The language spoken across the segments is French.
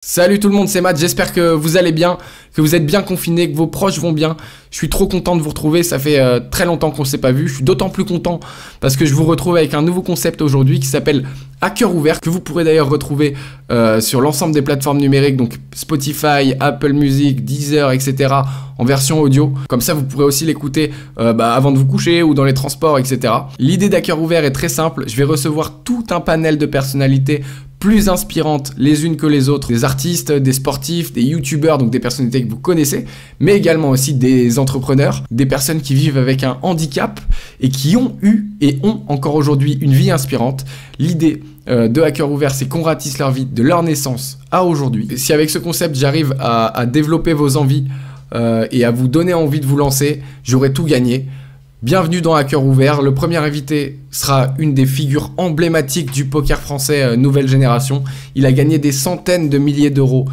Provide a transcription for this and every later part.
Salut tout le monde, c'est Matt, j'espère que vous allez bien, que vous êtes bien confinés, que vos proches vont bien. Je suis trop content de vous retrouver, ça fait très longtemps qu'on ne s'est pas vu. Je suis d'autant plus content parce que je vous retrouve avec un nouveau concept aujourd'hui qui s'appelle À cœur ouvert, que vous pourrez d'ailleurs retrouver sur l'ensemble des plateformes numériques, donc Spotify, Apple Music, Deezer, etc. en version audio. Comme ça, vous pourrez aussi l'écouter avant de vous coucher ou dans les transports, etc. L'idée d'À cœur ouvert est très simple, je vais recevoir tout un panel de personnalités plus inspirantes les unes que les autres, des artistes, des sportifs, des youtubeurs, donc des personnalités que vous connaissez, mais également aussi des entrepreneurs, des personnes qui vivent avec un handicap et qui ont eu et ont encore aujourd'hui une vie inspirante. L'idée de À cœur ouvert, c'est qu'on ratisse leur vie de leur naissance à aujourd'hui. Si avec ce concept, j'arrive à développer vos envies et à vous donner envie de vous lancer, j'aurai tout gagné. Bienvenue dans À cœur ouvert. Le premier invité sera une des figures emblématiques du poker français nouvelle génération. Il a gagné des centaines de milliers d'euros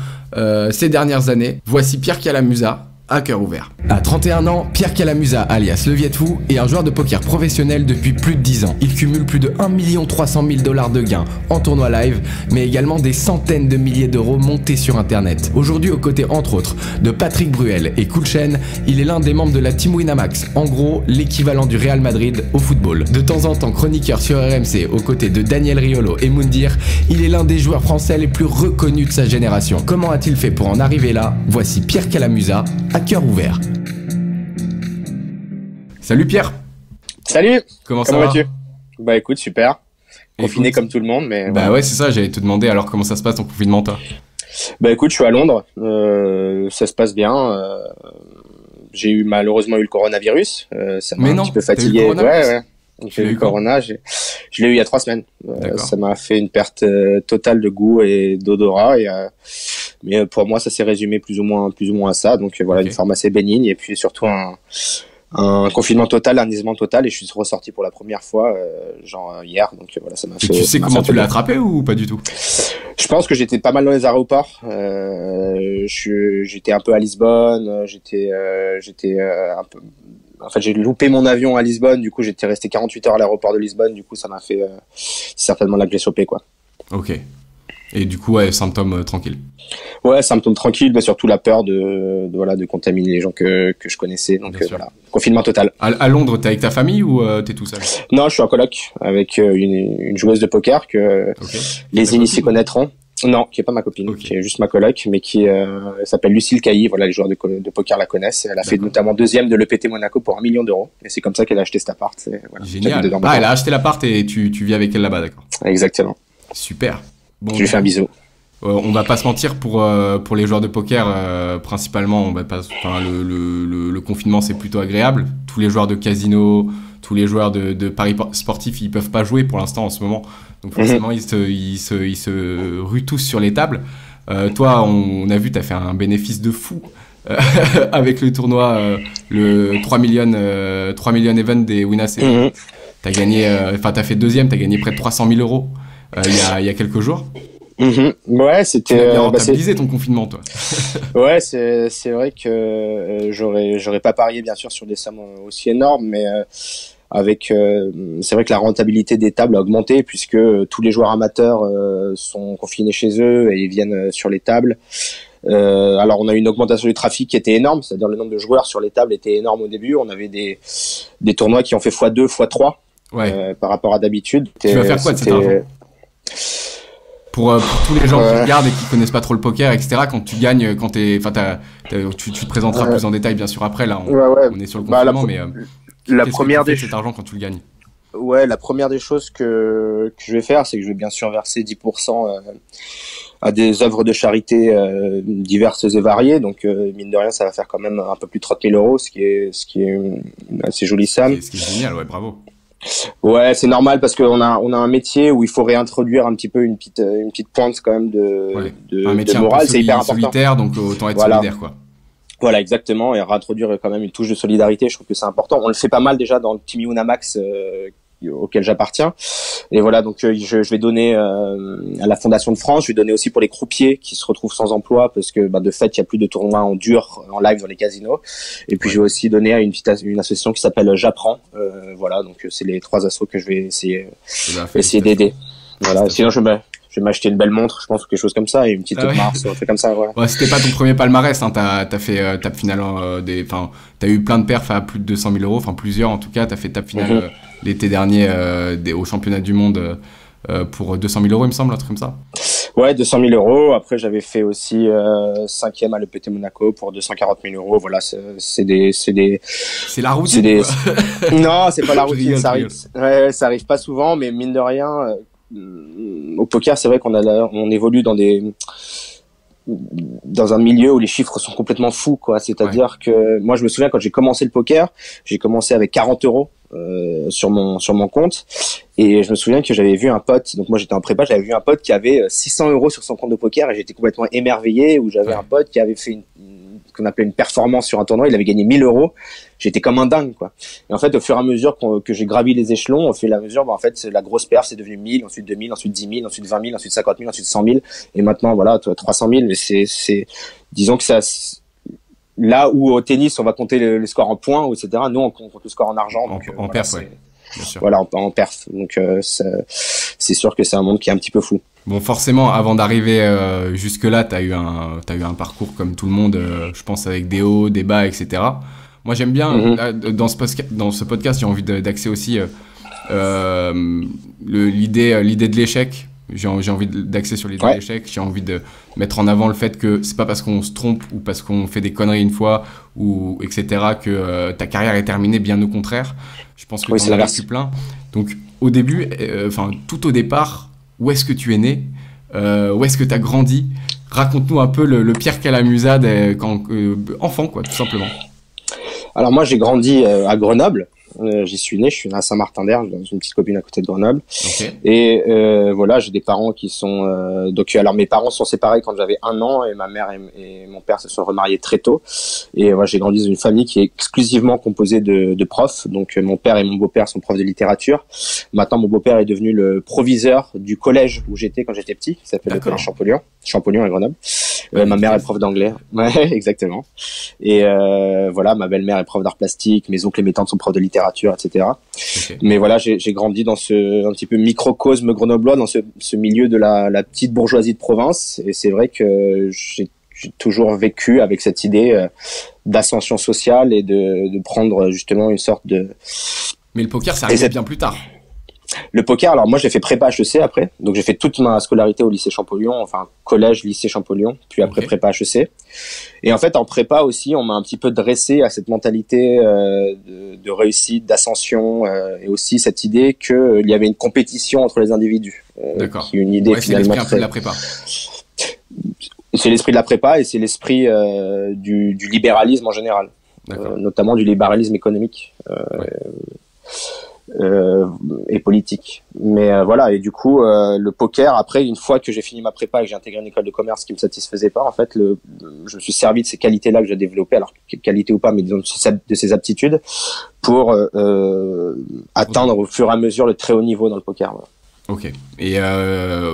ces dernières années. Voici Pierre Calamusa, À cœur ouvert. À 31 ans, Pierre Calamusa, alias Le Viet-Fou, est un joueur de poker professionnel depuis plus de 10 ans. Il cumule plus de 1 300 000 $ de gains en tournoi live, mais également des centaines de milliers d'euros montés sur internet. Aujourd'hui, aux côtés entre autres de Patrick Bruel et Coolchen, il est l'un des membres de la Team Winamax, en gros l'équivalent du Real Madrid au football. De temps en temps chroniqueur sur RMC aux côtés de Daniel Riolo et Moundir, il est l'un des joueurs français les plus reconnus de sa génération. Comment a-t-il fait pour en arriver là? Voici Pierre Calamusa, À cœur ouvert. Salut Pierre. Salut. Comment vas-tu? Bah écoute, super. Confiné comme tout le monde, mais... Bah ouais, c'est ça, j'allais te demander alors comment ça se passe ton confinement, toi? Bah écoute, je suis à Londres, ça se passe bien. J'ai malheureusement eu le coronavirus, ça m'a un petit peu fatigué. Ouais. J'ai eu le corona, je l'ai eu il y a 3 semaines. Ça m'a fait une perte totale de goût et d'odorat, mais pour moi ça s'est résumé plus ou moins à ça. Donc voilà, une forme assez bénigne et puis surtout un confinement total, un isolement total, et je suis ressorti pour la première fois hier. Donc voilà, ça m'a fait. Tu sais comment tu l'as attrapé ou pas du tout? Je pense que j'étais pas mal dans les aéroports. J'étais un peu à Lisbonne. J'étais un peu. En fait, j'ai loupé mon avion à Lisbonne. Du coup, j'étais resté 48 heures à l'aéroport de Lisbonne. Du coup, ça m'a fait certainement là que j'ai chopé, quoi. Ok. Et du coup, ouais, symptômes tranquilles. Ouais, symptômes tranquilles, mais surtout la peur de contaminer les gens que je connaissais. Donc voilà, confinement total. À Londres, t'es avec ta famille ou t'es tout seul? Non, je suis en coloc avec une joueuse de poker que les initiés connaîtront. Non, qui est pas ma copine, qui est juste ma coloc, mais qui s'appelle Lucille Cailly. Voilà, les joueurs de poker la connaissent. Elle a fait notamment 2e de l'EPT Monaco pour 1 million d'euros. Et c'est comme ça qu'elle a acheté cet appart. Voilà, génial. Elle a acheté l'appart et tu vis avec elle là-bas, d'accord? Exactement. Super. Bon, je lui fais un bisou. On va pas se mentir, pour les joueurs de poker, principalement, le confinement c'est plutôt agréable. Tous les joueurs de casino, tous les joueurs de paris sportifs, ils peuvent pas jouer pour l'instant en ce moment. Donc forcément, ils se ruent tous sur les tables. Toi, on a vu, tu as fait un bénéfice de fou avec le tournoi, le 3 million event des Winners. T'as gagné, t'as fait 2e, t'as gagné près de 300 000 euros il y a quelques jours. Ouais, c'était. Tu as bien rentabilisé ton confinement, toi. Ouais, c'est vrai que j'aurais pas parié bien sûr sur des sommes aussi énormes, mais c'est vrai que la rentabilité des tables a augmenté puisque tous les joueurs amateurs sont confinés chez eux et ils viennent sur les tables. Alors on a eu une augmentation du trafic qui était énorme, c'est-à-dire le nombre de joueurs sur les tables était énorme au début. On avait des tournois qui ont fait x2, x3 par rapport à d'habitude. Tu vas faire quoi de cet argent? Pour tous les gens qui regardent et qui connaissent pas trop le poker, etc., quand tu gagnes, tu te présenteras plus en détail bien sûr après, là on est sur le confinement, mais la première des cet argent quand tu le gagnes? Ouais, la première des choses que je vais faire, c'est que je vais bien sûr verser 10% à des œuvres de charité diverses et variées. Donc mine de rien, ça va faire quand même un peu plus de 30 000 euros, ce qui est une assez jolie somme. Ce qui est génial, ouais, bravo. Ouais, c'est normal parce qu'on a un métier où il faut réintroduire un petit peu une petite pointe quand même un métier de morale, c'est hyper important. Solitaire, donc autant être solidaire, quoi. Voilà, exactement, et réintroduire quand même une touche de solidarité, je trouve que c'est important. On le fait pas mal déjà dans le Team Winamax auquel j'appartiens. Et voilà, donc je vais donner à la Fondation de France, je vais donner aussi pour les croupiers qui se retrouvent sans emploi parce que de fait, il y a plus de tournois en dur, en live dans les casinos. Et puis je vais aussi donner à une association qui s'appelle J'apprends. Voilà, donc c'est les 3 assos que je vais essayer d'aider. Voilà, sinon je vais m'acheter une belle montre, je pense, ou quelque chose comme ça, et une petite Mars, un truc comme ça, voilà. Ouais, c'était pas ton premier palmarès, hein, t'as fait tape finale, t'as eu plein de perfs à plus de 200 000 euros, enfin plusieurs en tout cas, t'as fait tape finale l'été dernier au championnat du monde pour 200 000 euros, il me semble, un truc comme ça. Ouais, 200 000 euros. Après, j'avais fait aussi 5e à l'EPT Monaco pour 240 000 euros. Voilà, c'est la routine. Non, c'est pas la routine. Ça arrive. Ouais, ça arrive pas souvent, mais mine de rien, au poker, c'est vrai on évolue dans un milieu où les chiffres sont complètement fous, quoi. C'est-à-dire que moi, je me souviens quand j'ai commencé le poker, j'ai commencé avec 40 euros sur mon compte, et je me souviens que j'avais vu un pote, donc moi j'étais en prépa, j'avais vu un pote qui avait 600 euros sur son compte de poker, et j'étais complètement émerveillé. Où j'avais un pote qui avait fait qu'on appelait une performance sur un tournoi, il avait gagné 1000 euros. J'étais comme un dingue, quoi. Et en fait, au fur et à mesure que j'ai gravi les échelons, au fur et à mesure, en fait, la grosse perf, c'est devenu 1000, ensuite 2000, ensuite 10 000, ensuite 20 000, ensuite 50 000, ensuite 100 000. Et maintenant, voilà, 300 000. Mais disons que ça, là où au tennis, on va compter le score en points, etc. Nous, on compte le score en argent. Donc, en perf, ouais. Bien sûr. Voilà, en perf. Donc, c'est sûr que c'est un monde qui est un petit peu fou. Bon, forcément, avant d'arriver jusque-là, t'as eu un parcours comme tout le monde, je pense, avec des hauts, des bas, etc. Moi, j'aime bien, dans ce podcast, j'ai envie d'axer aussi l'idée de l'échec. J'ai envie d'axer sur l'idée de l'échec. J'ai envie de mettre en avant le fait que c'est pas parce qu'on se trompe ou parce qu'on fait des conneries une fois, ou etc., que ta carrière est terminée, bien au contraire. Je pense que t'en as vécu plein. Donc, au début, tout au départ, où est-ce que tu es né, où est-ce que tu as grandi? Raconte-nous un peu le Pierre Calamusade enfant, quoi, tout simplement. Alors moi, j'ai grandi à Grenoble. J'y suis né, je suis né à Saint-Martin-d'Hers, dans une petite commune à côté de Grenoble. Okay. Et voilà, j'ai des parents qui sont... donc alors mes parents sont séparés quand j'avais 1 an, et ma mère et mon père se sont remariés très tôt. Et moi, j'ai grandi dans une famille qui est exclusivement composée de profs. Donc mon père et mon beau-père sont profs de littérature. Maintenant, mon beau-père est devenu le proviseur du collège où j'étais quand j'étais petit, qui s'appelle le collège Champollion à Grenoble. Ma mère est prof d'anglais. Ouais, exactement. Et voilà, ma belle-mère est prof d'art plastique, mes oncles et mes tantes sont profs de littérature, etc. Okay. Mais voilà, j'ai grandi dans un petit peu microcosme grenoblois, dans ce milieu de la petite bourgeoisie de province. Et c'est vrai que j'ai toujours vécu avec cette idée d'ascension sociale et de prendre justement une sorte de... Mais le poker, ça arrive bien plus tard. Le poker, alors moi j'ai fait prépa HEC après, donc j'ai fait toute ma scolarité au lycée Champollion, enfin collège, lycée Champollion, puis après prépa HEC. Et en fait en prépa aussi, on m'a un petit peu dressé à cette mentalité de réussite, d'ascension, et aussi cette idée qu'il y avait une compétition entre les individus. D'accord. Qui est une idée finalement c'est l'esprit un peu de la prépa. C'est l'esprit de la prépa et c'est l'esprit du libéralisme en général, notamment du libéralisme économique. Et politique. Mais voilà, et du coup le poker, après, une fois que j'ai fini ma prépa et que j'ai intégré une école de commerce qui me satisfaisait pas, en fait je me suis servi de ces qualités-là que j'ai développées, alors qualité ou pas, mais disons de ces aptitudes pour atteindre au fur et à mesure le très haut niveau dans le poker. Voilà. Ok. Et là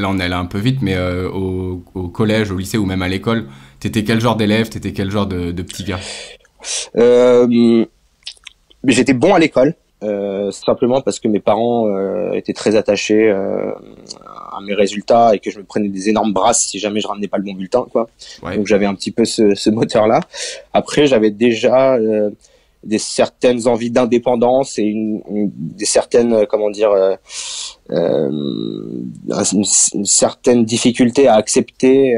on est allé un peu vite, mais au collège, au lycée ou même à l'école, t'étais quel genre d'élève, t'étais quel genre de petit gars? J'étais bon à l'école. Simplement parce que mes parents étaient très attachés à mes résultats et que je me prenais des énormes brasses si jamais je ramenais pas le bon bulletin, quoi. Ouais. Donc j'avais un petit peu ce moteur-là. Après, j'avais déjà des certaines envies d'indépendance et des certaines une certaine difficulté à accepter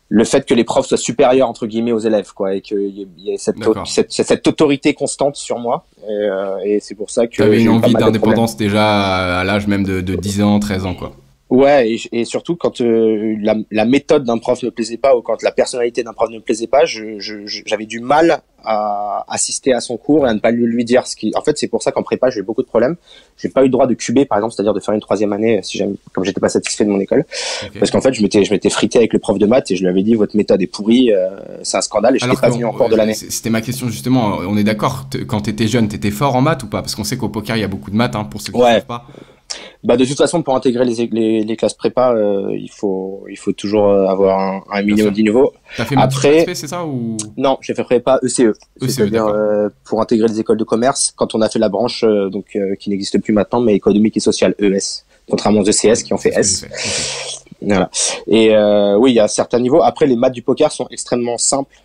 le fait que les profs soient supérieurs entre guillemets aux élèves, quoi, et qu'il y ait cette autorité constante sur moi, et c'est pour ça que t'avais une envie d'indépendance déjà à l'âge même de 10 ans, 13 ans, quoi. Ouais, et surtout quand la méthode d'un prof ne plaisait pas ou quand la personnalité d'un prof ne me plaisait pas, j'avais du mal à assister à son cours et à ne pas lui dire en fait, c'est pour ça qu'en prépa, j'ai eu beaucoup de problèmes. J'ai pas eu le droit de cuber, par exemple, c'est-à-dire de faire une 3e année comme j'étais pas satisfait de mon école. Okay. Parce qu'en fait, je m'étais frité avec le prof de maths et je lui avais dit, votre méthode est pourrie, c'est un scandale, et je n'étais pas venu en cours de l'année. C'était ma question, justement. On est d'accord, quand t'étais jeune, t'étais fort en maths ou pas? Parce qu'on sait qu'au poker, il y a beaucoup de maths, hein, pour ceux qui ne savent pas. Bah de toute façon, pour intégrer les classes prépa, il faut toujours avoir un minimum de niveau. T'as fait après, c'est ça ou non, j'ai fait prépa ECE. C'est-à-dire pour intégrer les écoles de commerce. Quand on a fait la branche qui n'existe plus maintenant, mais économique et sociale ES, contrairement aux ECS qui ont fait S. Voilà. Et oui, il y a certains niveaux. Après, les maths du poker sont extrêmement simples.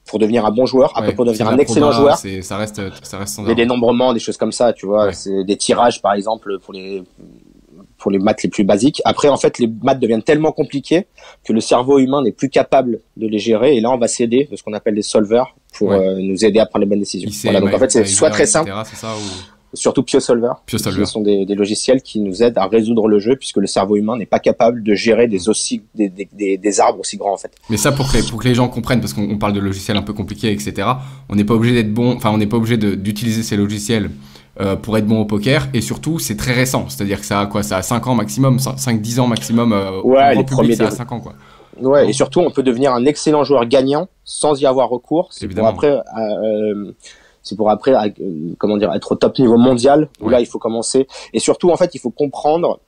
Pour devenir un bon joueur, après pour devenir un excellent joueur, ça reste standard. Des dénombrements, des choses comme ça, tu vois, c'est des tirages par exemple pour les maths les plus basiques. Après en fait les maths deviennent tellement compliquées que le cerveau humain n'est plus capable de les gérer et là on va s'aider de ce qu'on appelle des solvers pour nous aider à prendre les bonnes décisions. Voilà, donc en fait c'est soit très simple, c'est ça, surtout PioSolver, qui sont des logiciels qui nous aident à résoudre le jeu puisque le cerveau humain n'est pas capable de gérer des arbres aussi grands en fait. Mais ça pour que les gens comprennent, parce qu'on parle de logiciels un peu compliqués, etc. On n'est pas obligé d'être bon, enfin on n'est pas obligé d'utiliser ces logiciels pour être bon au poker, et surtout c'est très récent, c'est-à-dire que ça a 5 ans maximum, 5-10 ans maximum. Les premiers ça a 5 ans quoi. Ouais, et surtout on peut devenir un excellent joueur gagnant sans y avoir recours. C'est pour après comment dire, être au top niveau mondial où là il faut commencer, et surtout en fait il faut comprendre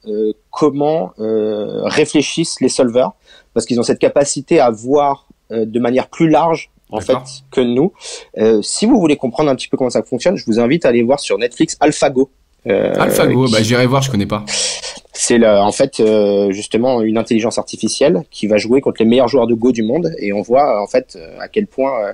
comment réfléchissent les solvers, parce qu'ils ont cette capacité à voir de manière plus large en fait que nous. Si vous voulez comprendre un petit peu comment ça fonctionne, je vous invite à aller voir sur Netflix AlphaGo. AlphaGo, j'irai voir, je connais pas. C'est en fait justement une intelligence artificielle qui va jouer contre les meilleurs joueurs de Go du monde, et on voit en fait à quel point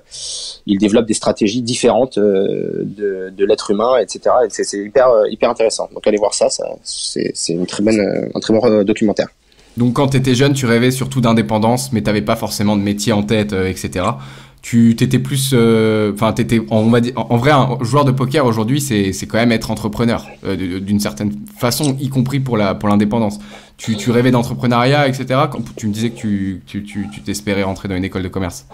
ils développent des stratégies différentes de l'être humain, etc. Et c'est hyper intéressant. Donc allez voir ça c'est un très bon documentaire. Donc quand tu étais jeune, tu rêvais surtout d'indépendance, mais t'avais pas forcément de métier en tête, etc. Tu t'étais plus, on va dire, en vrai, un joueur de poker aujourd'hui, c'est quand même être entrepreneur d'une certaine façon, y compris pour l'indépendance. Tu rêvais d'entrepreneuriat, etc. Quand tu me disais que tu t'espérais rentrer dans une école de commerce.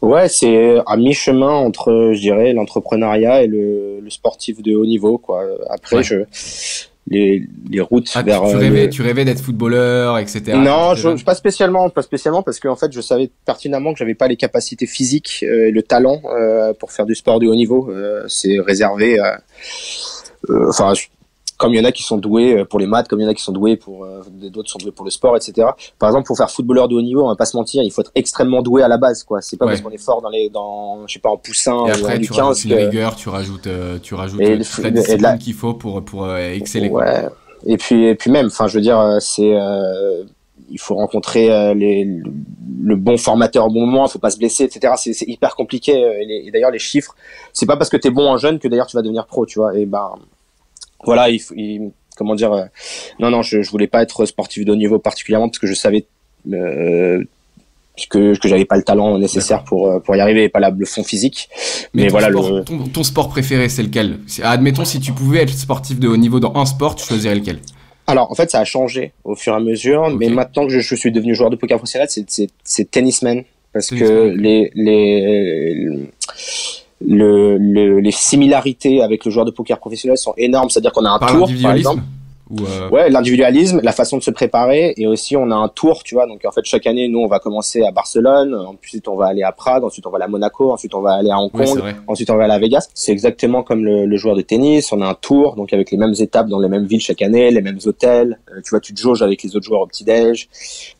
Ouais, c'est à mi-chemin entre, je dirais, l'entrepreneuriat et le sportif de haut niveau, quoi. Après, les routes vers tu rêvais d'être footballeur, etc. Non, pas spécialement parce que en fait je savais pertinemment que j'avais pas les capacités physiques et le talent pour faire du sport de haut niveau. C'est réservé comme il y en a qui sont doués pour les maths, comme il y en a qui sont doués pour d'autres sont doués pour le sport, etc. Par exemple, pour faire footballeur de haut niveau, on va pas se mentir, il faut être extrêmement doué à la base, quoi. C'est pas parce qu'on est fort dans je sais pas, en poussin et après, ou en tu rajoutes une rigueur, tu rajoutes la discipline qu'il faut pour exceller. Ouais. Et puis même, enfin, je veux dire, il faut rencontrer le bon formateur au bon moment, il faut pas se blesser, etc. C'est hyper compliqué. Et d'ailleurs, les chiffres, c'est pas parce que t'es bon en jeune que d'ailleurs tu vas devenir pro, tu vois. Et voilà, comment dire, non, je voulais pas être sportif de haut niveau particulièrement parce que je savais que j'avais pas le talent nécessaire pour y arriver, et pas le fond physique. Mais voilà, ton sport préféré, c'est lequel? Admettons, si tu pouvais être sportif de haut niveau dans un sport, tu choisirais lequel? Alors, en fait, ça a changé au fur et à mesure, mais maintenant que je suis devenu joueur de poker professionnel, c'est tennisman, parce que les similarités avec le joueur de poker professionnel sont énormes. C'est-à-dire qu'on a un tour, par exemple. Ouais, l'individualisme, la façon de se préparer, et aussi on a un tour, tu vois. Donc en fait chaque année, nous on va commencer à Barcelone, ensuite on va aller à Prague, ensuite on va aller à Monaco, ensuite on va aller à Hong Kong, ensuite on va aller à Vegas. C'est exactement comme le joueur de tennis, on a un tour, donc avec les mêmes étapes dans les mêmes villes chaque année, les mêmes hôtels. Tu vois, tu te jauges avec les autres joueurs au petit-déj.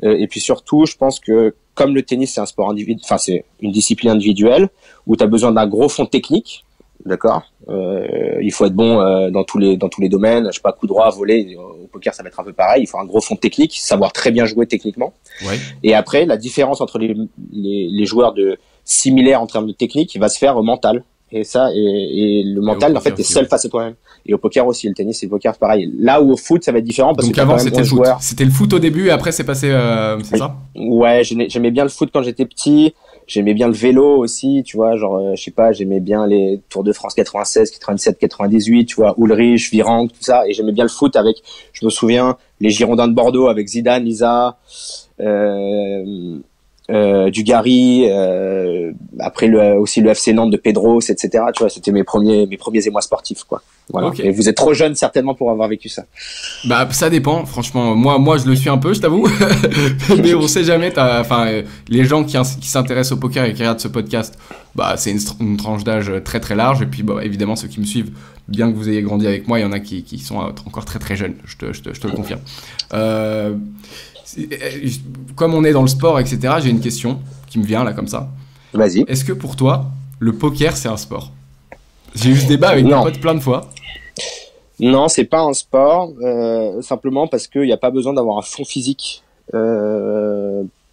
Et puis surtout, je pense que comme le tennis c'est un sport individuel, enfin c'est une discipline individuelle où tu as besoin d'un gros fond technique. D'accord. Il faut être bon dans tous les domaines. Je sais pas, coup droit, volley. Au poker, ça va être un peu pareil. Il faut un gros fond technique, savoir très bien jouer techniquement. Ouais. Et après, la différence entre les joueurs similaires en termes de technique va se faire au mental. Et ça, et le mental, en fait, t'es seul face à toi-même. Et au poker aussi, le tennis et le poker, c'est pareil. Là où au foot, ça va être différent parce donc que avant, c'était le foot. C'était le foot au début et après, c'est passé, c'est ça? Ouais, j'aimais bien le foot quand j'étais petit. J'aimais bien le vélo aussi, tu vois, genre, je sais pas, j'aimais bien les Tours de France 96, 97, 98, tu vois, Ulrich, Virenque, tout ça. Et j'aimais bien le foot avec, je me souviens, les Girondins de Bordeaux avec Zidane, Lisa, Dugarry, après aussi le FC Nantes de Pedros, etc. Tu vois, c'était mes premiers émois sportifs, quoi. Voilà. Okay. Et vous êtes trop jeune certainement pour avoir vécu ça. Bah ça dépend. Franchement, moi je le suis un peu, je t'avoue. Mais on sait jamais. Les gens qui s'intéressent au poker et qui regardent ce podcast, bah c'est une tranche d'âge très très large. Et puis bah, évidemment ceux qui me suivent, bien que vous ayez grandi avec moi, il y en a qui sont encore très très jeunes. Je te le confirme. Comme on est dans le sport, etc. J'ai une question qui me vient là comme ça. Vas-y. Est-ce que pour toi, le poker c'est un sport? J'ai eu ce débat avec mes potes plein de fois. Non, c'est pas un sport, simplement parce qu'il n'y a pas besoin d'avoir un fond physique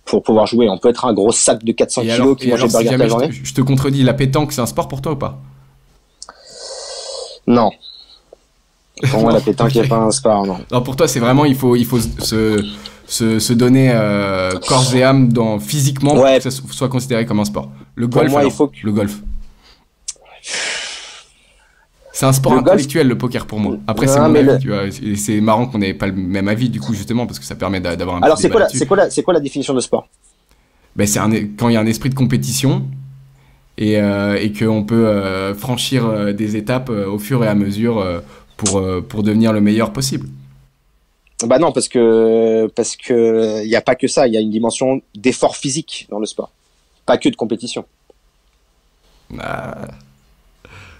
pour pouvoir jouer. On peut être un gros sac de 400 kilos qui mange des burgers toute la journée. Je te contredis, la pétanque, c'est un sport pour toi ou pas? Non. Pour moi, la pétanque n'est pas un sport, non. Non, pour toi, c'est vraiment, il faut se donner corps et âme physiquement pour que ça soit considéré comme un sport. Le golf, pour moi, le golf. C'est un sport intellectuel, le poker, pour moi. Après, c'est mon avis, tu vois. Et c'est marrant qu'on n'ait pas le même avis, du coup, justement, parce que ça permet d'avoir un Alors, c'est quoi la définition de sport? Ben, quand il y a un esprit de compétition et qu'on peut franchir des étapes au fur et à mesure pour devenir le meilleur possible. Bah non, parce que il y a pas que ça, il y a une dimension d'effort physique dans le sport, pas que de compétition.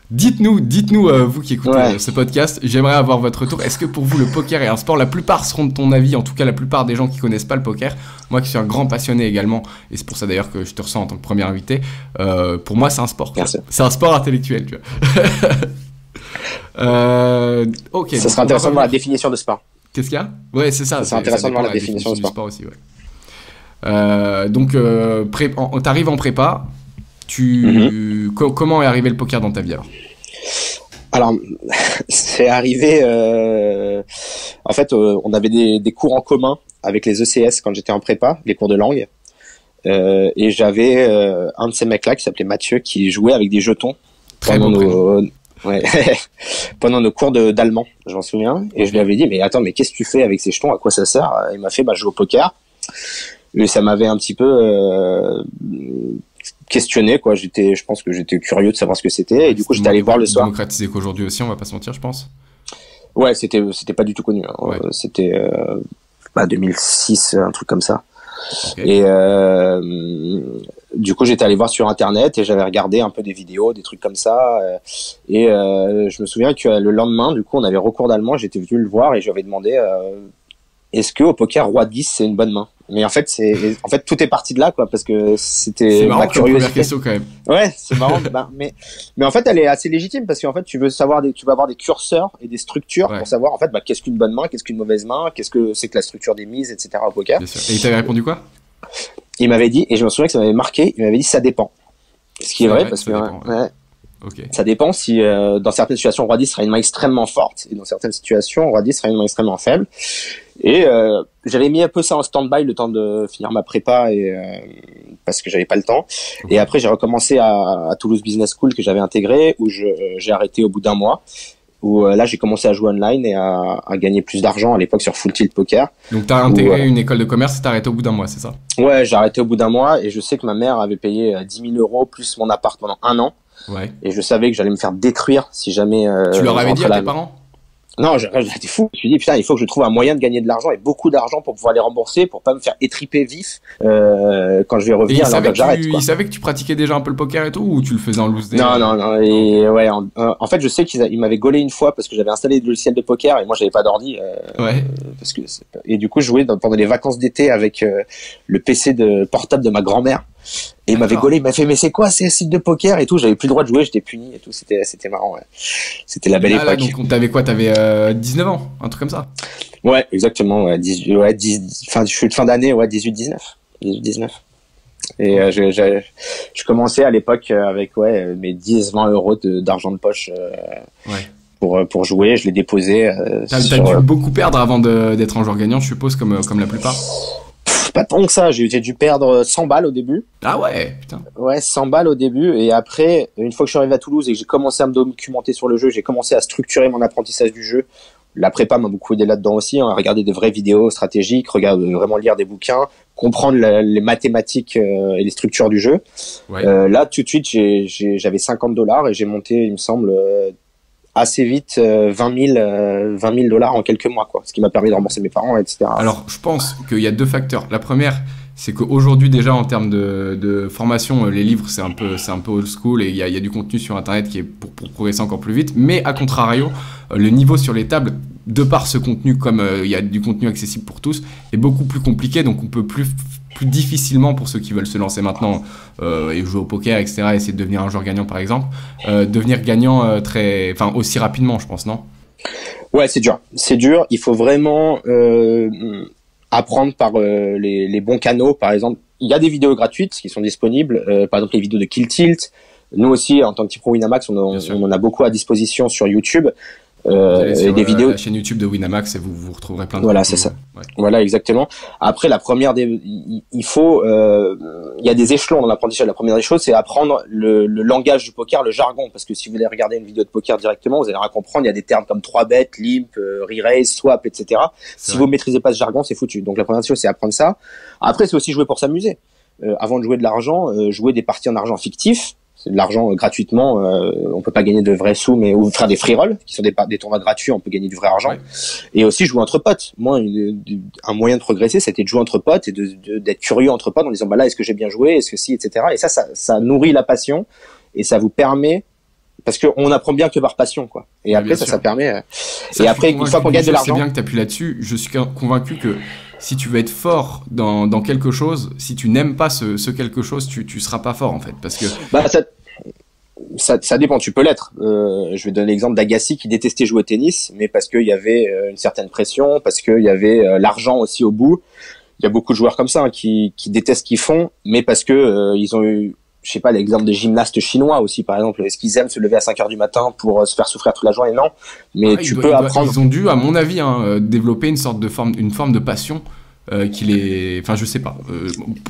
Dites-nous, vous qui écoutez ce podcast, j'aimerais avoir votre retour. Est-ce que pour vous le poker est un sport? La plupart seront de ton avis, en tout cas la plupart des gens qui connaissent pas le poker. Moi qui suis un grand passionné également, et c'est pour ça d'ailleurs que je te ressens en tant que premier invité, pour moi c'est un sport. Merci. C'est un sport intellectuel, tu vois. Ok. Ça serait intéressant de voir la définition de sport. Qu'est-ce qu'il y a? Ouais, c'est ça. C'est intéressant de voir la définition de sport aussi, ouais. Donc, t'arrives en prépa. Comment est arrivé le poker dans ta vie alors? C'est arrivé. En fait, on avait des cours en commun avec les ECS quand j'étais en prépa, les cours de langue. Et j'avais un de ces mecs-là qui s'appelait Mathieu qui jouait avec des jetons pendant nos cours d'allemand, je m'en souviens. Et je lui avais dit, mais attends, mais qu'est-ce que tu fais avec ces jetons? À quoi ça sert? Il m'a fait, je joue au poker. Et ça m'avait un petit peu questionné, quoi. Je pense que j'étais curieux de savoir ce que c'était. Et du coup, j'étais allé voir le soir. Démocratisé qu'aujourd'hui aussi, on va pas se mentir, je pense. Ouais, c'était pas du tout connu. Hein. Ouais. C'était 2006, un truc comme ça. Okay. Et du coup, j'étais allé voir sur Internet et j'avais regardé un peu des vidéos, des trucs comme ça. Et je me souviens que le lendemain, du coup, on avait recours d'allemand. J'étais venu le voir et je lui avais demandé est-ce que au poker roi 10 c'est une bonne main? Mais en fait tout est parti de là, quoi, parce que c'était ma curiosité. Première question quand même. Ouais, c'est marrant. Mais en fait elle est assez légitime parce qu'en fait tu vas avoir des curseurs et des structures pour savoir en fait qu'est-ce qu'une bonne main, qu'est-ce qu'une mauvaise main, qu'est-ce que c'est que la structure des mises, etc. au poker. Bien sûr. Et il t'avait répondu quoi? Il m'avait dit, et je me souviens que ça m'avait marqué, il m'avait dit ça dépend. Ce qui est vrai parce que Okay. Ça dépend si dans certaines situations roi 10 sera une main extrêmement forte et dans certaines situations roi 10 sera une main extrêmement faible. Et j'avais mis un peu ça en stand-by le temps de finir ma prépa et parce que j'avais pas le temps. Et après j'ai recommencé à Toulouse Business School que j'avais intégré où j'ai arrêté au bout d'un mois. Où là j'ai commencé à jouer online et à gagner plus d'argent à l'époque sur Full Tilt Poker. Donc t'as intégré une école de commerce et t'as arrêté au bout d'un mois, c'est ça? Ouais, j'ai arrêté au bout d'un mois et je sais que ma mère avait payé 10 000 € plus mon appart pendant 1 an. Ouais. Et je savais que j'allais me faire détruire si jamais. Tu leur avais dit à tes parents? Non, j'étais fou. Je me suis dit putain, il faut que je trouve un moyen de gagner de l'argent et beaucoup d'argent pour pouvoir les rembourser, pour pas me faire étriper vif quand je vais revenir. Ils savaient que tu pratiquais déjà un peu le poker et tout, ou tu le faisais en loose? Non. Et ouais, en fait, je sais qu'ils m'avaient gaulé une fois parce que j'avais installé des logiciels de poker et moi j'avais pas d'ordi. Parce que et du coup, je jouais pendant les vacances d'été avec le PC portable de ma grand-mère. Et il m'avait gaulé, il m'a fait mais c'est quoi ces sites de poker et tout, j'avais plus le droit de jouer, j'étais puni et tout, c'était marrant, ouais. C'était la belle époque. Là, donc t'avais quoi? T'avais 19 ans, un truc comme ça? Ouais, exactement, ouais, fin d'année, ouais, 18-19. Et je commençais à l'époque avec mes 10-20 € d'argent de poche pour jouer, je l'ai déposé. T'as dû beaucoup perdre avant d'être un joueur gagnant, je suppose, comme la plupart. Pas tant que ça, j'ai dû perdre 100 balles au début. Ah ouais, putain. Ouais, 100 balles au début, et après, une fois que je suis arrivé à Toulouse et que j'ai commencé à me documenter sur le jeu, j'ai commencé à structurer mon apprentissage du jeu. La prépa m'a beaucoup aidé là-dedans aussi, à regarder des vraies vidéos stratégiques, vraiment lire des bouquins, comprendre les mathématiques et les structures du jeu. Ouais. Là, tout de suite, j'avais $50 et j'ai monté, il me semble, assez vite 20 000 dollars en quelques mois, quoi. Ce qui m'a permis de rembourser mes parents, etc. Alors, je pense qu'il y a deux facteurs. La première, c'est qu'aujourd'hui déjà en termes de formation, les livres c'est un peu old school et il y a du contenu sur internet qui est pour progresser encore plus vite. Mais à contrario, le niveau sur les tables, de par ce contenu, comme il y a du contenu accessible pour tous, est beaucoup plus compliqué. Donc on peut plus difficilement, pour ceux qui veulent se lancer maintenant et jouer au poker, etc., essayer de devenir un joueur gagnant par exemple, devenir gagnant aussi rapidement, je pense, non? Ouais, c'est dur. Il faut vraiment apprendre par les bons canaux. Par exemple, il y a des vidéos gratuites qui sont disponibles, par exemple les vidéos de Kill Tilt. Nous aussi, en tant que type pro Winamax, on en a beaucoup à disposition sur YouTube. Et des vidéos. La chaîne YouTube de Winamax et vous retrouverez plein de. Voilà, c'est ça. Ouais. Voilà, exactement. Après, la première il y a des échelons dans l'apprentissage. La première des choses, c'est apprendre le langage du poker, le jargon, parce que si vous allez regarder une vidéo de poker directement, vous allez rien comprendre. Il y a des termes comme 3-bet, limp, re-raise, swap, etc. Si vous maîtrisez pas ce jargon, c'est foutu. Donc la première chose, c'est apprendre ça. Après, c'est aussi jouer pour s'amuser. Avant de jouer de l'argent, jouer des parties en argent fictif. C'est de l'argent gratuitement, on peut pas gagner de vrais sous, mais ou faire des free rolls qui sont des tournois gratuits, on peut gagner du vrai argent. Ouais. Et aussi jouer entre potes. Moi, un moyen de progresser, c'était de jouer entre potes et d'être curieux entre potes en disant bah là, est-ce que j'ai bien joué, est-ce que si, etc. Et ça nourrit la passion et ça vous permet, parce qu'on apprend bien que par passion, quoi. Et après ça permet. Et après, une fois qu'on gagne de l'argent, c'est bien que t'appuies là-dessus. Je suis convaincu que si tu veux être fort dans quelque chose, si tu n'aimes pas ce quelque chose, tu seras pas fort en fait, parce que. Bah ça dépend. Tu peux l'être. Je vais donner l'exemple d'Agassi qui détestait jouer au tennis, mais parce qu'il y avait une certaine pression, parce qu'il y avait l'argent aussi au bout. Il y a beaucoup de joueurs comme ça qui détestent ce qu'ils font, mais parce que ils ont eu, je sais pas, l'exemple des gymnastes chinois aussi, par exemple. Est-ce qu'ils aiment se lever à 5 heures du matin pour se faire souffrir toute la journée? Non. Mais tu peux apprendre. Ils ont dû, à mon avis, développer une forme de passion enfin, je sais pas.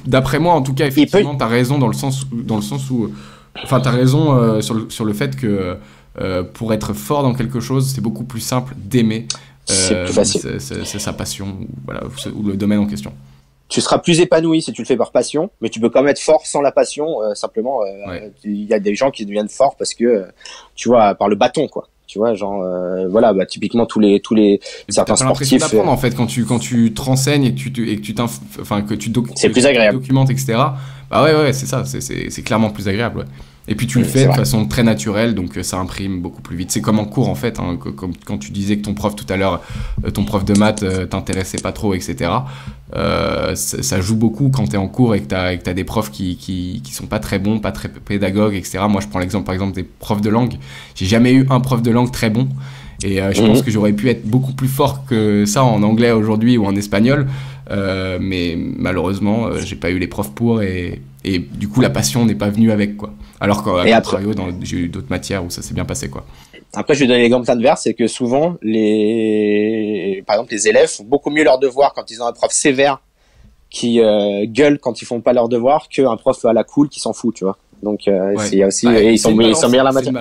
D'après moi, en tout cas, effectivement, t'as raison dans le sens où, enfin, t'as raison sur le fait que pour être fort dans quelque chose, c'est beaucoup plus simple d'aimer. C'est plus facile. C'est sa passion, voilà, ou le domaine en question. Tu seras plus épanoui si tu le fais par passion, mais tu peux quand même être fort sans la passion. Simplement, il y a des gens qui deviennent forts parce que, tu vois, par le bâton, quoi. Tu vois, genre, voilà, bah, typiquement tous les certains sportifs. En fait, quand tu te renseignes et que tu c'est plus agréable. Documentes, etc. Bah ouais, c'est ça, c'est clairement plus agréable, ouais. Et puis tu le fais de façon très naturelle, donc ça imprime beaucoup plus vite. C'est comme en cours en fait, hein, comme quand tu disais que ton prof tout à l'heure, ton prof de maths t'intéressait pas trop, etc. Ça joue beaucoup quand t'es en cours et que t'as des profs qui sont pas très bons, pas très pédagogues, etc. Moi je prends l'exemple par exemple des profs de langue. J'ai jamais eu un prof de langue très bon. Et je pense que j'aurais pu être beaucoup plus fort que ça en anglais aujourd'hui ou en espagnol. Mais malheureusement, j'ai pas eu les profs pour et du coup la passion n'est pas venue avec, quoi. Alors qu'à contrario, j'ai eu d'autres matières où ça s'est bien passé, quoi. Après, je vais donner l'exemple inverse, c'est que souvent par exemple, les élèves font beaucoup mieux leurs devoirs quand ils ont un prof sévère qui gueule quand ils font pas leurs devoirs qu'un prof à la cool qui s'en fout, tu vois. Donc il y a aussi et ils sont meilleurs la matière.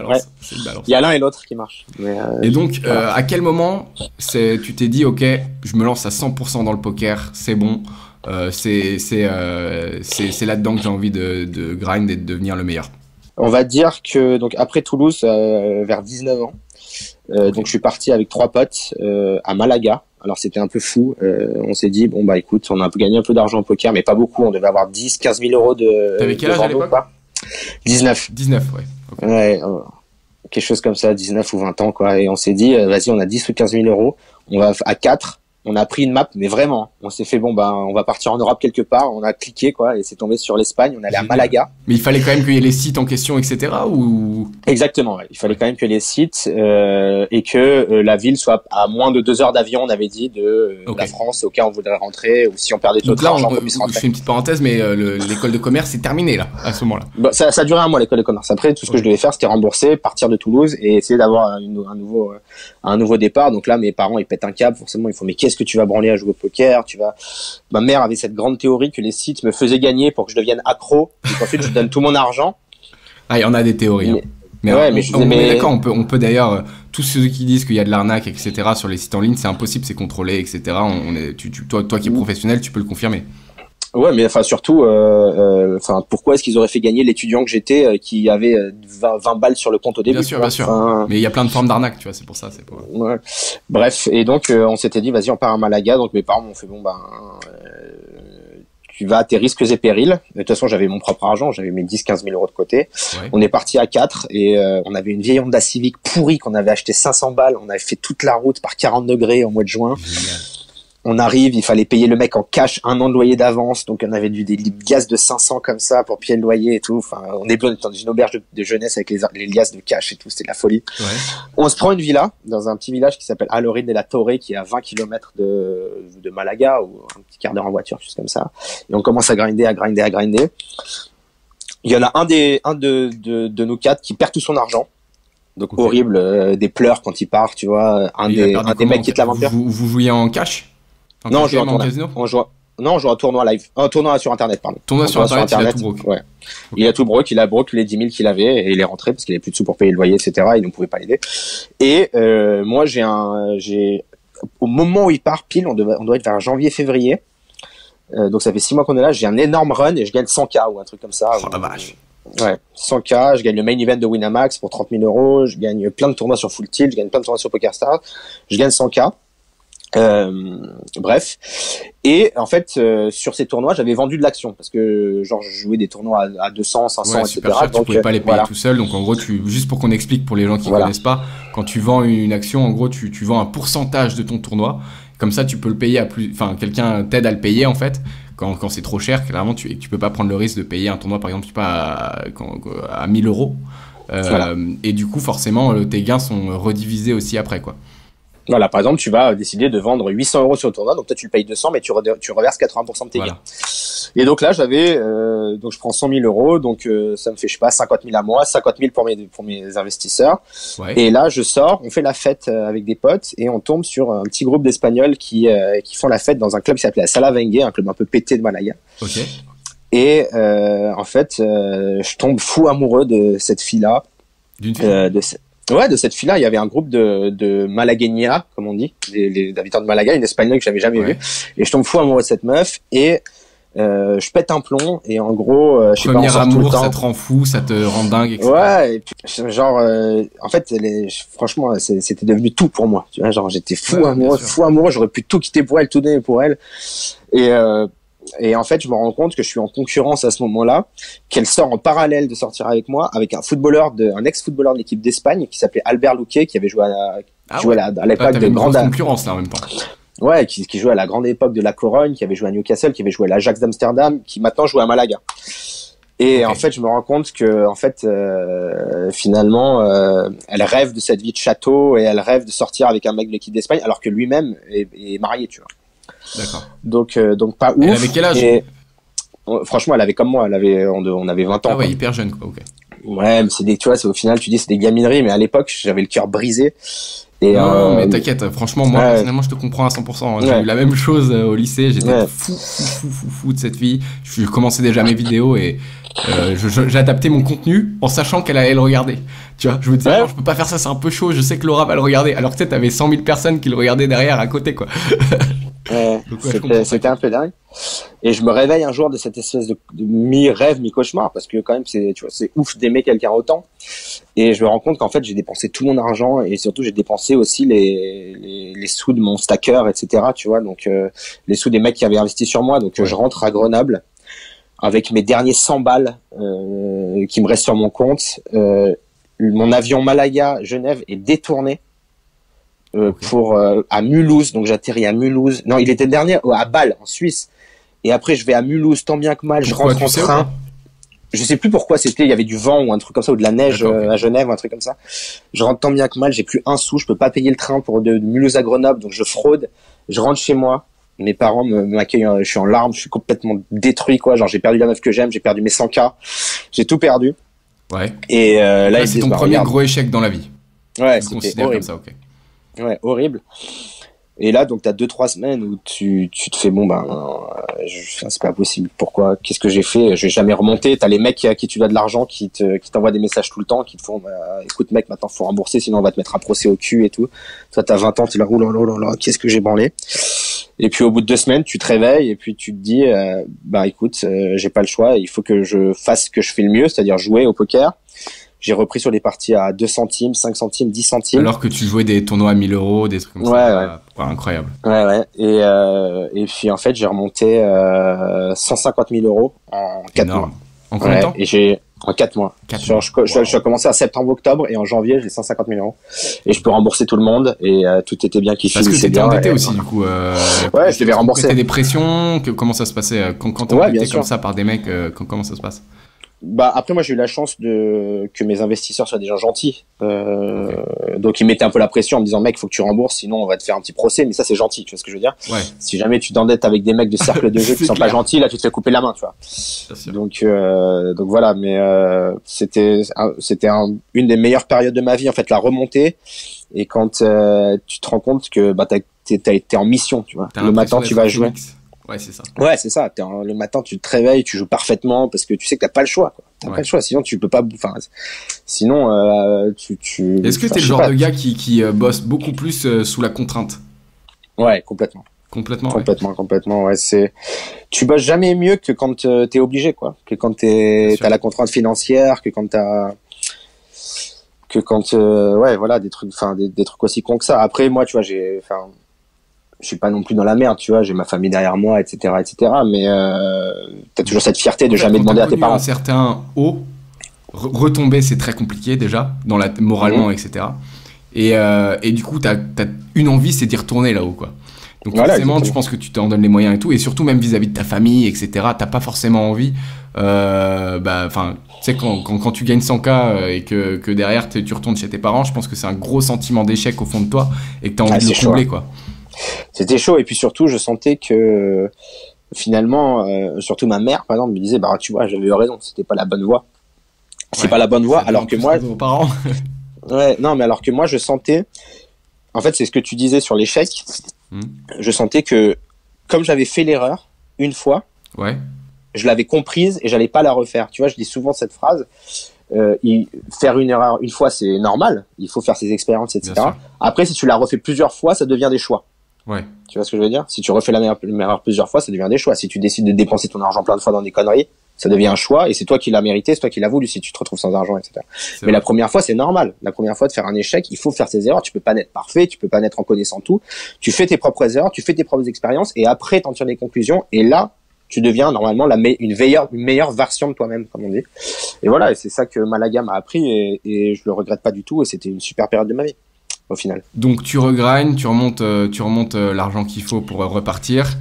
Il y a l'un et l'autre qui marchent. Et donc voilà. À quel moment tu t'es dit ok, je me lance à 100% dans le poker, c'est bon, c'est là-dedans que j'ai envie de grind et de devenir le meilleur? On va dire que donc après Toulouse, vers 19 ans, donc je suis parti avec 3 potes à Malaga. Alors c'était un peu fou. On s'est dit bon bah écoute, on a gagné un peu d'argent au poker, mais pas beaucoup. On devait avoir 10-15 000 euros de. T'avais quel âge à l'époque? 19, ouais. Okay. Ouais, quelque chose comme ça, 19 ou 20 ans, quoi. Et on s'est dit, vas-y, on a 10 ou 15 000 euros. On va à 4. On a pris une map, mais vraiment, on s'est fait, bon, bah, on va partir en Europe quelque part. On a cliqué, quoi, et c'est tombé sur l'Espagne. On allait à Malaga. Mais il fallait quand même qu'il y ait les sites en question, etc., ou? Exactement, ouais. Il fallait quand même que les sites, et que la ville soit à moins de 2 heures d'avion, on avait dit, de la France, au cas où on voudrait rentrer, ou si on perdait tout l'argent, on puisse rentrer. Je fais une petite parenthèse, mais l'école de commerce est terminée, là, à ce moment-là. Bah, ça a duré un mois, l'école de commerce. Après, tout ce que je devais faire, c'était rembourser, partir de Toulouse et essayer d'avoir un nouveau départ. Donc là, mes parents, ils pètent un câble, forcément. Il faut, mais qu'est-ce que tu vas branler à jouer au poker? Ma mère avait cette grande théorie que les sites me faisaient gagner pour que je devienne accro. Et ensuite, je donne tout mon argent. Ah, il y en a des théories. Mais on est d'accord, on peut d'ailleurs, tous ceux qui disent qu'il y a de l'arnaque, etc., sur les sites en ligne, c'est impossible, c'est contrôlé, etc. Toi qui es professionnel, tu peux le confirmer. Ouais, mais enfin surtout, enfin pourquoi est-ce qu'ils auraient fait gagner l'étudiant que j'étais qui avait 20 balles sur le compte au début? Bien sûr, bien sûr. Mais il y a plein de formes d'arnaque, tu vois, c'est pour ça. C'est pour... Ouais. Bref, et donc on s'était dit, vas-y, on part à Malaga. Donc mes parents m'ont fait, bon tu vas à tes risques et périls. De toute façon, j'avais mon propre argent, j'avais mis 10-15 000 euros de côté. Ouais. On est parti à 4 et on avait une vieille Honda Civic pourrie qu'on avait acheté 500 balles. On avait fait toute la route par 40 degrés au mois de juin. Génial. On arrive, il fallait payer le mec en cash 1 an de loyer d'avance, donc on avait des liasses de 500 comme ça pour payer le loyer et tout. Enfin, on est dans une auberge de jeunesse avec les liasses de cash et tout, c'était de la folie. Ouais. On se prend une villa dans un petit village qui s'appelle Alorin de la Torre, qui est à 20 km de Malaga, ou un petit quart d'heure en voiture, juste comme ça. Et on commence à grinder. Il y en a un de nous 4 qui perd tout son argent. Donc okay. Horrible, des pleurs quand il part, tu vois. Un des mecs qui te l'aventure. Vous jouiez en cash? Non, on joue on joue un tournoi live. Un tournoi sur Internet, pardon. Tournoi sur Internet, il a tout broke. Ouais. Okay. Il a tout broke, il a broke les 10 000 qu'il avait et il est rentré parce qu'il avait plus de sous pour payer le loyer, etc. Il ne pouvait pas l'aider. Et moi, au moment où il part, pile, on doit être vers janvier-février. Donc ça fait 6 mois qu'on est là. J'ai un énorme run et je gagne 100K ou un truc comme ça. Oh la vache. Ouais, 100K, je gagne le main event de Winamax pour 30 000 euros, je gagne plein de tournois sur Full Tilt, je gagne plein de tournois sur PokerStars, je gagne 100K. Bref, et en fait sur ces tournois j'avais vendu de l'action parce que genre je jouais des tournois à 200, 500, ouais, etc. Cher, donc tu pouvais pas les payer tout seul, donc en gros juste pour qu'on explique pour les gens qui connaissent pas, quand tu vends une action, en gros tu vends un pourcentage de ton tournoi, comme ça tu peux le payer à plus, enfin quelqu'un t'aide à le payer en fait. Quand c'est trop cher, clairement tu peux pas prendre le risque de payer un tournoi par exemple à 1000 euros. Et du coup forcément tes gains sont redivisés aussi après quoi. Voilà, par exemple, tu vas décider de vendre 800 euros sur le tournoi, donc toi tu le payes 200, mais tu reverses 80% de tes gains. Et donc là, donc je prends 100 000 euros, donc ça me fait, je sais pas, 50 000 à moi, 50 000 pour mes investisseurs. Ouais. Et là, je sors, on fait la fête avec des potes et on tombe sur un petit groupe d'Espagnols qui font la fête dans un club qui s'appelait la Sala Vengue, un club un peu pété de Malaga. Okay. Et en fait, je tombe fou amoureux de cette fille-là. D'une fille. De cette fille-là, il y avait un groupe de Malagueñas, comme on dit, les habitants de Malaga, une espagnole que j'avais jamais vue. Et je tombe fou amoureux de cette meuf et je pète un plomb et en gros, je sais pas, on sort amour, tout le temps. Ça te rend fou, ça te rend dingue, etc. Ouais, et puis, genre, en fait, franchement, c'était devenu tout pour moi. Tu vois, genre, j'étais fou amoureux, j'aurais pu tout quitter pour elle, tout donner pour elle. Et en fait, je me rends compte que je suis en concurrence à ce moment-là, qu'elle sort en parallèle de sortir avec moi, avec un ex-footballeur de l'équipe d'Espagne qui s'appelait Albert Luque, qui avait joué à l'époque de grande concurrence là en même temps. Ouais, qui jouait à la grande époque de la Corogne, qui avait joué à Newcastle, qui avait joué à l'Ajax d'Amsterdam, qui maintenant joue à Malaga. Et en fait, je me rends compte que finalement, elle rêve de cette vie de château et elle rêve de sortir avec un mec de l'équipe d'Espagne, alors que lui-même est marié, tu vois. D'accord. Donc pas ouf. Elle avait quel âge? Franchement, elle avait comme moi, on avait 20 ans. Ah ouais, hyper jeune quoi. Ok. Ouais, mais tu vois, au final, tu dis c'est des gamineries, mais à l'époque, j'avais le cœur brisé. Et non, mais t'inquiète, franchement, moi, personnellement, je te comprends à 100%. J'ai eu la même chose au lycée, j'étais fou de cette fille. Je commençais déjà mes vidéos et j'adaptais mon contenu en sachant qu'elle allait le regarder. Tu vois, je me disais, non, je peux pas faire ça, c'est un peu chaud, je sais que Laura va le regarder. Alors que tu sais, t'avais 100 000 personnes qui le regardaient derrière à côté, quoi. C'était un peu dingue. Et je me réveille un jour de cette espèce de mi-rêve, mi-cauchemar, parce que quand même, c'est ouf d'aimer quelqu'un autant. Et je me rends compte qu'en fait, j'ai dépensé tout mon argent et surtout, j'ai dépensé aussi les sous de mon stacker, etc. Tu vois, donc les sous des mecs qui avaient investi sur moi. Donc je rentre à Grenoble avec mes derniers 100 balles qui me restent sur mon compte. Mon avion Malaga-Genève est détourné. À Mulhouse, donc j'atterris à Mulhouse. Non, il était le dernier à Bâle en Suisse. Et après je vais à Mulhouse tant bien que mal. Je rentre en train. Je sais plus pourquoi c'était. Il y avait du vent ou un truc comme ça ou de la neige à Genève ou un truc comme ça. Je rentre tant bien que mal. J'ai plus un sou. Je peux pas payer le train de Mulhouse à Grenoble, donc je fraude. Je rentre chez moi. Mes parents m'accueillent. Je suis en larmes. Je suis complètement détruit quoi. Genre j'ai perdu la meuf que j'aime. J'ai perdu mes 100K. J'ai tout perdu. Ouais. Et là c'est ton premier gros échec dans la vie. Ouais, c'était horrible. Comme ça, ok. Ouais, horrible. Et là, donc, t'as 2-3 semaines où tu te fais, c'est pas possible. Pourquoi? Qu'est-ce que j'ai fait? Je vais jamais remonter. T'as les mecs à qui tu dois de l'argent qui t'envoient des messages tout le temps, qui te font, écoute, mec, maintenant, faut rembourser, sinon on va te mettre un procès au cul et tout. Toi, t'as 20 ans, t'es là, oh là là là là, qu'est-ce que j'ai branlé? Et puis au bout de 2 semaines, tu te réveilles et puis tu te dis, bah écoute, j'ai pas le choix, il faut que je fasse ce que je fais le mieux, c'est-à-dire jouer au poker. J'ai repris sur des parties à 2 centimes, 5 centimes, 10 centimes. Alors que tu jouais des tournois à 1000 €, des trucs comme ça. Ouais, incroyable. Ouais. Et puis en fait, j'ai remonté 150 000 € en 4 mois. En combien de temps? Et en 4 mois. Je suis commencé à septembre-octobre et en janvier, j'ai 150 000 €. Et je peux rembourser tout le monde et tout était bien qui finissait bien. Parce que t'étais endetté aussi, du coup. Ouais, je devais rembourser. T'étais des pressions, comment ça se passait? Quand t'es endetté comme ça par des mecs, comment ça se passe? Bah après moi j'ai eu la chance que mes investisseurs soient des gens gentils, donc ils mettaient un peu la pression en me disant mec faut que tu rembourses sinon on va te faire un petit procès, mais ça c'est gentil, tu vois ce que je veux dire. Ouais. Si jamais tu t'endettes avec des mecs de cercle de jeu qui sont pas gentils, là tu te fais couper la main, tu vois. Donc voilà, mais c'était une des meilleures périodes de ma vie en fait, la remontée, et quand tu te rends compte que bah t'as été en mission, tu vois. Le matin tu vas jouer. Ouais, c'est ça. Ouais, c'est ça. Le matin, tu te réveilles, tu joues parfaitement parce que tu sais que t'as pas le choix, quoi. T'as pas le choix. Sinon, tu peux pas, enfin, sinon, Est-ce que t'es le genre de gars qui bosse beaucoup plus sous la contrainte? Ouais, complètement. Complètement. Ouais, tu bosses jamais mieux que quand t'es obligé, quoi. Que quand t'as la contrainte financière, que quand ouais, voilà, des trucs, enfin, des trucs aussi cons que ça. Après, moi, tu vois, je suis pas non plus dans la merde, tu vois, j'ai ma famille derrière moi, etc., mais t'as toujours cette fierté de jamais demander à tes parents. Un certain haut, retomber c'est très compliqué déjà, moralement, etc. Et du coup, t'as une envie, c'est d'y retourner là-haut, quoi. Donc voilà, forcément, tu penses que tu t'en donnes les moyens et tout, et surtout même vis-à-vis de ta famille, etc. T'as pas forcément envie. Enfin, tu sais, quand tu gagnes 100K et que derrière tu retournes chez tes parents, je pense que c'est un gros sentiment d'échec au fond de toi et que t'as envie de le combler, quoi. C'était chaud, et puis surtout je sentais que finalement surtout ma mère par exemple me disait bah tu vois j'avais eu raison, c'était pas la bonne voie, c'est pas la bonne voie, alors que moi vos parents. Ouais, non mais alors que moi je sentais, en fait c'est ce que tu disais sur l'échec, je sentais que comme j'avais fait l'erreur une fois, je l'avais comprise et j'allais pas la refaire, tu vois. Je dis souvent cette phrase, faire une erreur une fois c'est normal, il faut faire ses expériences, etc. Après si tu la refais plusieurs fois ça devient des choix. Ouais. Tu vois ce que je veux dire? Si tu refais la même erreur plusieurs fois, ça devient des choix. Si tu décides de dépenser ton argent plein de fois dans des conneries, ça devient un choix, et c'est toi qui l'as mérité, c'est toi qui l'as voulu si tu te retrouves sans argent, etc. Mais la première fois, c'est normal. La première fois de faire un échec, il faut faire ses erreurs. Tu peux pas naître parfait, tu peux pas naître en connaissant tout. Tu fais tes propres erreurs, tu fais tes propres expériences, et après, t'en tires des conclusions, et là, tu deviens normalement une meilleure version de toi-même, comme on dit. Et voilà, et c'est ça que Malaga m'a appris, et je le regrette pas du tout, et c'était une super période de ma vie. Au final. Donc tu regrindes, tu remontes l'argent qu'il faut pour repartir.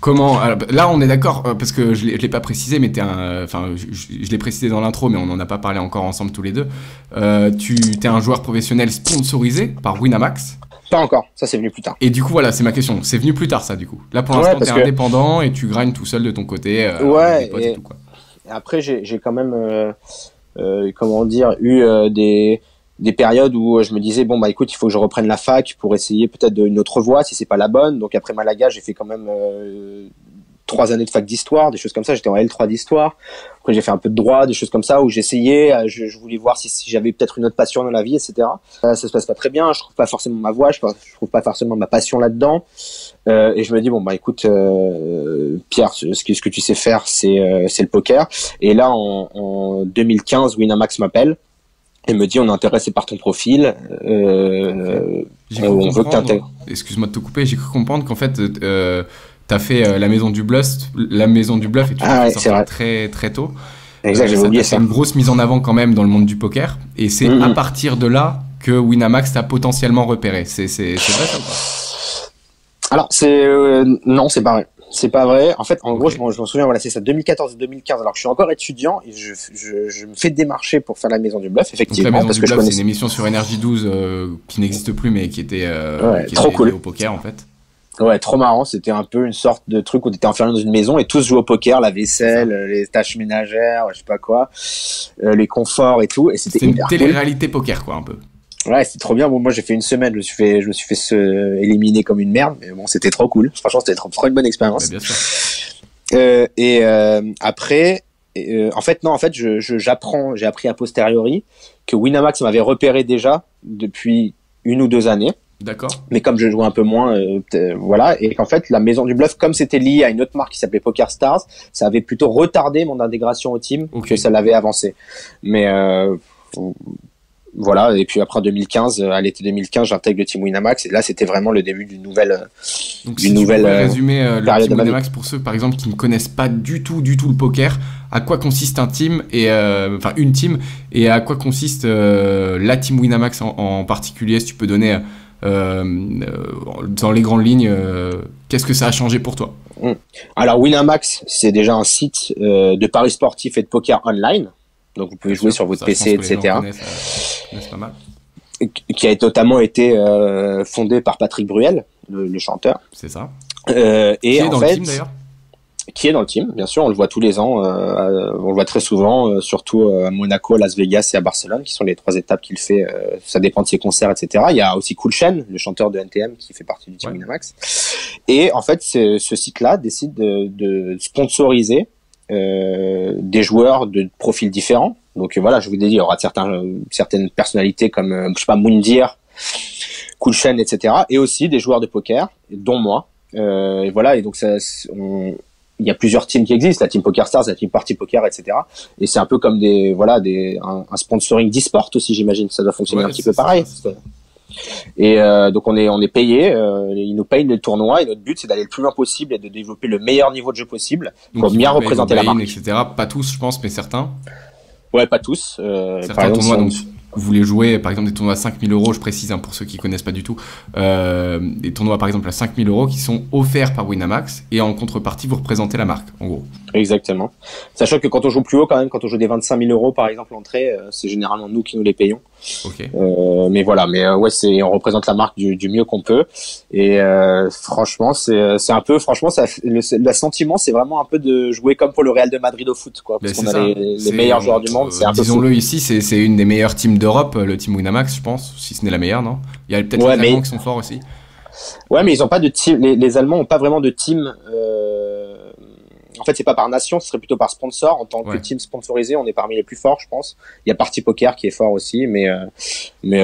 Comment? Alors, là on est d'accord parce que je l'ai pas précisé, mais je l'ai précisé dans l'intro, mais on n'en a pas parlé encore ensemble tous les deux. T'es un joueur professionnel sponsorisé par Winamax? Pas encore, ça c'est venu plus tard. Et du coup voilà, c'est ma question. C'est venu plus tard ça du coup. Là pour l'instant t'es indépendant et tu grindes tout seul de ton côté. Ouais. Avec des potes et tout, quoi. Après j'ai quand même comment dire eu des périodes où je me disais bon bah écoute il faut que je reprenne la fac pour essayer peut-être une autre voie si c'est pas la bonne. Donc après Malaga j'ai fait quand même 3 années de fac d'histoire, des choses comme ça. J'étais en L3 d'histoire. Après j'ai fait un peu de droit, des choses comme ça où j'essayais, je voulais voir si j'avais peut-être une autre passion dans la vie, etc. Ça se passe pas très bien, je trouve pas forcément ma voie, je trouve pas forcément ma passion là-dedans. Et je me dis bon bah écoute Pierre, ce que tu sais faire c'est le poker. Et là en 2015 Winamax m'appelle et me dit on est intéressé par ton profil, on veut que t'intègres. Excuse-moi de te couper, j'ai cru comprendre qu'en fait t'as fait la maison du bluff et tu l'as sorti très très tôt. Exact, j'avais oublié ça. C'est une grosse mise en avant quand même dans le monde du poker, et c'est à partir de là que Winamax t'a potentiellement repéré. C'est vrai ça ou pas? Alors non, c'est pas vrai. C'est pas vrai. En fait, en gros, je m'en souviens, voilà, c'est ça, 2014-2015. Alors, je suis encore étudiant et je me fais démarcher pour faire la maison du bluff, effectivement. Donc, la maison du bluff, c'est une émission sur Énergie 12 qui n'existe plus, mais qui était trop cool au poker, en fait. Ouais, trop marrant. C'était un peu une sorte de truc où t'étais enfermé dans une maison et tous jouaient au poker, la vaisselle, les tâches ménagères, je sais pas quoi, les conforts et tout. Et c'était une télé-réalité poker, quoi, un peu. Ouais, c'était trop bien. Bon, moi, j'ai fait une semaine, je me suis fait éliminer comme une merde, mais bon, c'était trop cool. Franchement, c'était trop une bonne expérience. Ouais, bien sûr. Après, en fait, j'ai appris a posteriori que Winamax m'avait repéré déjà depuis 1 ou 2 années. D'accord. Mais comme je jouais un peu moins, voilà, et qu'en fait la Maison du Bluff, comme c'était lié à une autre marque qui s'appelait Poker Stars, ça avait plutôt retardé mon intégration au team que ça l'avait avancé. Mais voilà, et puis après 2015, à l'été 2015, j'intègre le team Winamax et là c'était vraiment le début d'une nouvelle Donc si tu pouvais résumer le team Winamax pour ceux par exemple qui ne connaissent pas du tout le poker, à quoi consiste un team et enfin une team et à quoi consiste la team Winamax en particulier, si tu peux donner dans les grandes lignes, qu'est-ce que ça a changé pour toi? Alors Winamax, c'est déjà un site de paris sportifs et de poker online. Donc vous pouvez jouer sur votre PC, etc. C'est pas mal. Qui a notamment été fondé par Patrick Bruel, le chanteur. C'est ça. Et qui est en dans fait, le team d'ailleurs. Qui est dans le team, bien sûr, on le voit tous les ans, on le voit très souvent, surtout à Monaco, à Las Vegas et à Barcelone, qui sont les 3 étapes qu'il fait. Ça dépend de ses concerts, etc. Il y a aussi Cool Chain, le chanteur de NTM, qui fait partie du team Winamax. Et en fait, ce site-là décide de sponsoriser des joueurs de profils différents. Donc voilà, je vous ai dit, il y aura certaines personnalités comme je sais pas, Moundir, Cool Chain, etc. Et aussi des joueurs de poker, dont moi. Et voilà, et donc il y a plusieurs teams qui existent, la team Poker Stars, la team Party Poker, etc. Et c'est un peu comme un sponsoring d'e-sport aussi, j'imagine. Ça doit fonctionner un petit peu pareil. Et donc on est payé, ils nous payent le tournoi et notre but c'est d'aller le plus loin possible et de développer le meilleur niveau de jeu possible pour bien représenter la marque, etc. Pas tous, je pense, mais certains. Ouais, pas tous. Certains par exemple, tournois, donc vous voulez jouer, par exemple, des tournois à 5 000 €, je précise, hein, pour ceux qui connaissent pas du tout, des tournois, par exemple, à 5 000 € qui sont offerts par Winamax, et en contrepartie, vous représentez la marque, en gros. Exactement. Sachant que quand on joue plus haut, quand même, quand on joue des 25 000 €, par exemple, l'entrée, c'est généralement nous qui nous les payons. Ok. Mais voilà, on représente la marque du mieux qu'on peut. Et franchement, c'est un peu, le sentiment, c'est vraiment un peu de jouer comme pour le Real de Madrid au foot, quoi. Parce qu'on a les meilleurs joueurs du monde. Disons-le ici, c'est une des meilleures teams d'Europe, le team Winamax, je pense, si ce n'est la meilleure, non? Il y a peut-être les Allemands qui sont forts aussi. Ouais, mais ils ont pas de team. Les Allemands ont pas vraiment de team. En fait, c'est pas par nation, ce serait plutôt par sponsor. En tant que team sponsorisé, on est parmi les plus forts, je pense. Il y a Party Poker qui est fort aussi, mais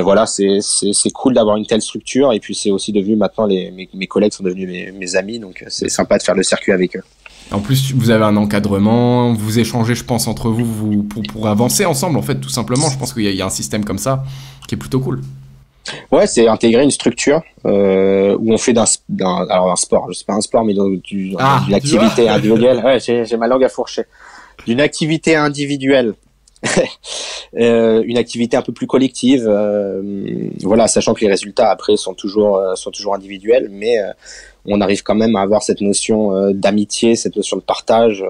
voilà, c'est cool d'avoir une telle structure. Et puis c'est aussi devenu maintenant mes collègues sont devenus mes amis, donc c'est sympa de faire le circuit avec eux. En plus, vous avez un encadrement, vous échangez, je pense, entre vous pour avancer ensemble, en fait, tout simplement. Je pense qu'il y a un système comme ça qui est plutôt cool. Ouais, c'est intégrer une structure où on fait d'un sport, c'est pas un sport, mais d'une activité individuelle. Ouais, j'ai ma langue à fourcher. D'une activité individuelle, une activité un peu plus collective. Voilà, sachant que les résultats après sont toujours individuels, mais on arrive quand même à avoir cette notion d'amitié, cette notion de partage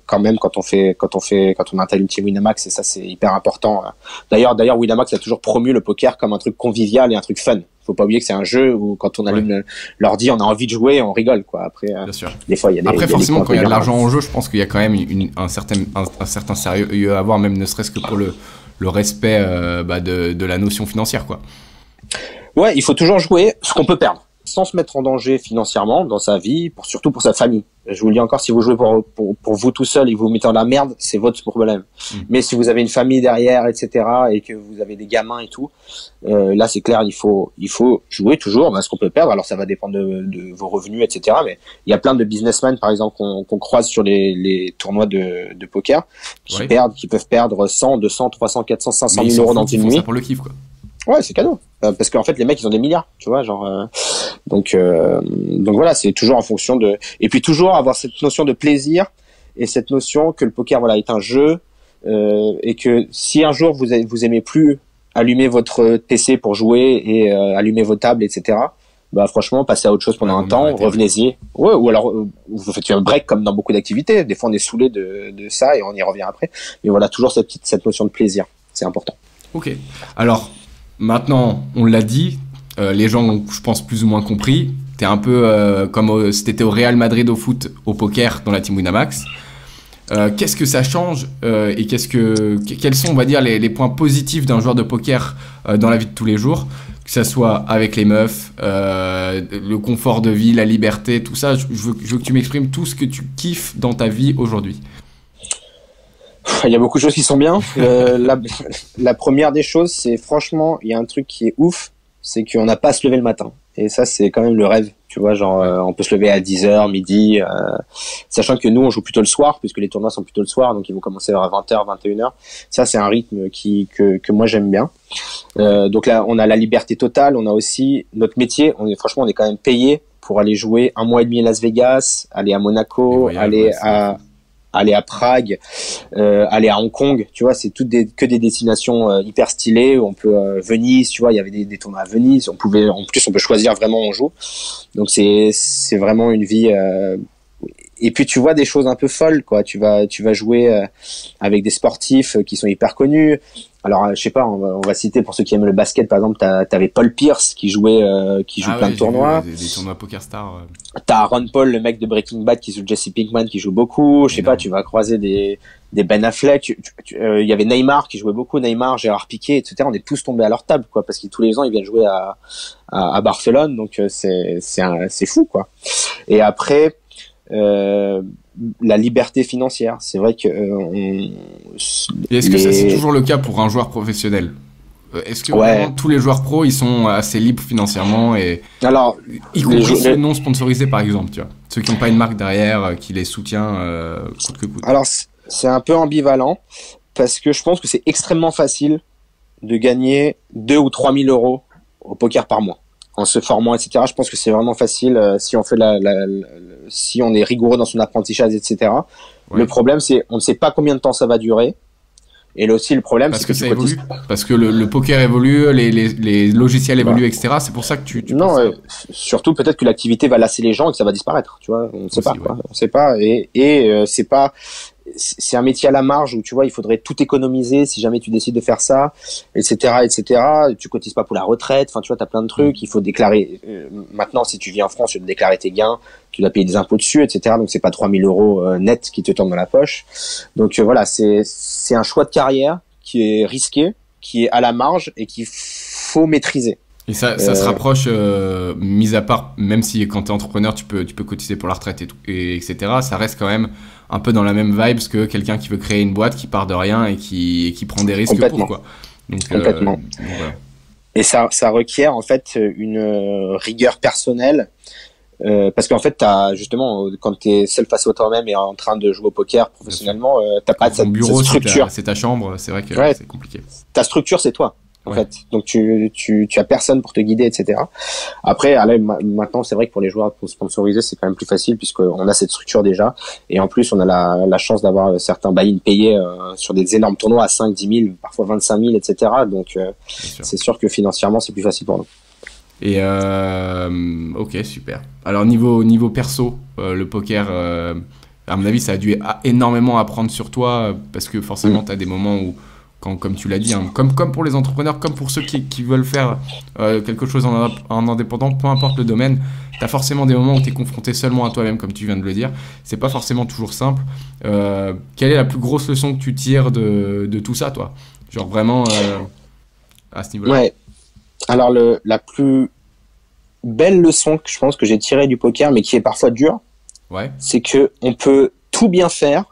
quand même quand on intègre une team Winamax, et ça c'est hyper important. D'ailleurs Winamax a toujours promu le poker comme un truc convivial et un truc fun. Faut pas oublier que c'est un jeu où quand on allume l'ordi, on a envie de jouer, on rigole, quoi. Après, bien sûr. Des fois il y a des après forcément quand il y a de l'argent en jeu, je pense qu'il y a quand même un certain sérieux à avoir, même ne serait-ce que pour le respect de la notion financière, quoi. Ouais, il faut toujours jouer ce qu'on peut perdre, sans se mettre en danger financièrement dans sa vie, surtout pour sa famille. Je vous le dis encore, si vous jouez pour vous tout seul et que vous vous mettez dans la merde, c'est votre problème. Mais si vous avez une famille derrière, etc., et que vous avez des gamins et tout, là c'est clair, il faut jouer toujours ce qu'on peut perdre. Alors ça va dépendre de vos revenus, etc. Mais il y a plein de businessmen, par exemple, qu'on croise sur les tournois de poker, qui peuvent perdre 100, 200, 300, 400, 500 000 € dans une nuit. Ça pour le kiff, quoi. Ouais, c'est cadeau. Parce qu'en fait, les mecs, ils ont des milliards, tu vois, genre. Donc voilà, c'est toujours en fonction de. Et puis toujours avoir cette notion de plaisir et cette notion que le poker, voilà, est un jeu, et que si un jour vous aimez plus allumer votre PC pour jouer et allumer vos tables, etc. Bah franchement, passez à autre chose pendant un temps, revenez-y. Ouais, ou alors vous faites un break comme dans beaucoup d'activités. Des fois, on est saoulé de ça et on y revient après. Mais voilà, toujours cette notion de plaisir, c'est important. Ok. Alors. Maintenant, on l'a dit, les gens ont, je pense, plus ou moins compris. T'es un peu comme si t'étais au Real Madrid au foot, au poker, dans la team Winamax. Qu'est-ce que ça change et quels sont, on va dire, les points positifs d'un joueur de poker dans la vie de tous les jours, que ça soit avec les meufs, le confort de vie, la liberté, tout ça. Je veux que tu m'exprimes tout ce que tu kiffes dans ta vie aujourd'hui. Il y a beaucoup de choses qui sont bien. La première des choses, c'est franchement, il y a un truc qui est ouf, c'est qu'on n'a pas à se lever le matin. Et ça, c'est quand même le rêve. Tu vois, genre, on peut se lever à 10h, midi, sachant que nous, on joue plutôt le soir, puisque les tournois sont plutôt le soir, donc ils vont commencer vers 20h, 21h. Ça, c'est un rythme que moi, j'aime bien. Donc là, on a la liberté totale. On a aussi notre métier. Franchement, on est quand même payé pour aller jouer 1 mois et demi à Las Vegas, aller à Monaco, aller à Prague, aller à Hong Kong, tu vois, c'est que des destinations hyper stylées. On peut Venise, tu vois, il y avait des tournois à Venise. En plus, on peut choisir vraiment où on joue. Donc c'est vraiment une vie. Et puis tu vois des choses un peu folles, quoi. Tu vas jouer avec des sportifs qui sont hyper connus. Alors je sais pas, on va citer pour ceux qui aiment le basket, par exemple, t'avais Paul Pierce qui joue plein de tournois. Des tournois PokerStars. T'as Aaron Paul, le mec de Breaking Bad, qui joue Jesse Pinkman, qui joue beaucoup. Je sais pas, tu vas croiser des Ben Affleck. Il y avait Neymar qui jouait beaucoup, Neymar, Gérard Piqué, etc. On est tous tombés à leur table, quoi, parce que tous les ans ils viennent jouer à Barcelone, donc c'est fou, quoi. Et après. La liberté financière, c'est vrai que est-ce que ça c'est toujours le cas pour un joueur professionnel? Est-ce que vraiment tous les joueurs pros ils sont assez libres financièrement, et alors y compris ceux non sponsorisés, par exemple, tu vois, ceux qui n'ont pas une marque derrière qui les soutient coûte que coûte? Alors c'est un peu ambivalent, parce que je pense que c'est extrêmement facile de gagner 2 ou 3 000 euros au poker par mois en se formant, etc. Je pense que c'est vraiment facile si on fait si on est rigoureux dans son apprentissage, etc. Ouais. Le problème, c'est on ne sait pas combien de temps ça va durer. Et là aussi, le problème, c'est que ça évolue. Parce que le poker évolue, les logiciels évoluent, etc. C'est pour ça que tu non, surtout peut-être que l'activité va lasser les gens et que ça va disparaître. Tu vois, on ne sait pas. Quoi. On sait pas. Et c'est pas. C'est un métier à la marge où, tu vois, il faudrait tout économiser si jamais tu décides de faire ça, etc., etc. Tu cotises pas pour la retraite. Enfin, tu vois, t'as plein de trucs. Il faut déclarer. Maintenant, si tu vis en France, tu dois déclarer tes gains. Tu dois payer des impôts dessus, etc. Donc, c'est pas 3 000 euros net qui te tombent dans la poche. Donc, voilà, c'est un choix de carrière qui est risqué, qui est à la marge et qu'il faut maîtriser. Et ça se rapproche, mis à part, même si quand t'es entrepreneur, tu peux cotiser pour la retraite etc. Ça reste quand même un peu dans la même vibe que quelqu'un qui veut créer une boîte, qui part de rien et qui prend des risques pour, quoi. Donc, complètement. Voilà. Et ça requiert en fait une rigueur personnelle, parce qu'en fait justement, quand t'es seul face à toi-même et en train de jouer au poker professionnellement, t'as pas cette structure. C'est ta chambre, c'est vrai que c'est compliqué. Ta structure, c'est toi. En fait, donc tu as personne pour te guider, etc. Après, maintenant, c'est vrai que pour les joueurs sponsorisés, c'est quand même plus facile puisqu'on a cette structure déjà, et en plus, on a la chance d'avoir certains buy-in payés sur des énormes tournois à 5, 10 000, parfois 25 000, etc. Donc, c'est sûr que financièrement, c'est plus facile pour nous. Et ok, super. Alors niveau perso, le poker, à mon avis, ça a dû énormément apprendre sur toi, parce que forcément, tu as des moments où comme tu l'as dit, hein, comme pour les entrepreneurs, comme pour ceux qui veulent faire quelque chose en indépendant, peu importe le domaine, tu as forcément des moments où tu es confronté seulement à toi-même, comme tu viens de le dire. C'est pas forcément toujours simple. Quelle est la plus grosse leçon que tu tires de tout ça, toi? Genre vraiment à ce niveau-là. Ouais. Alors la plus belle leçon que je pense que j'ai tirée du poker, mais qui est parfois dure, c'est que on peut tout bien faire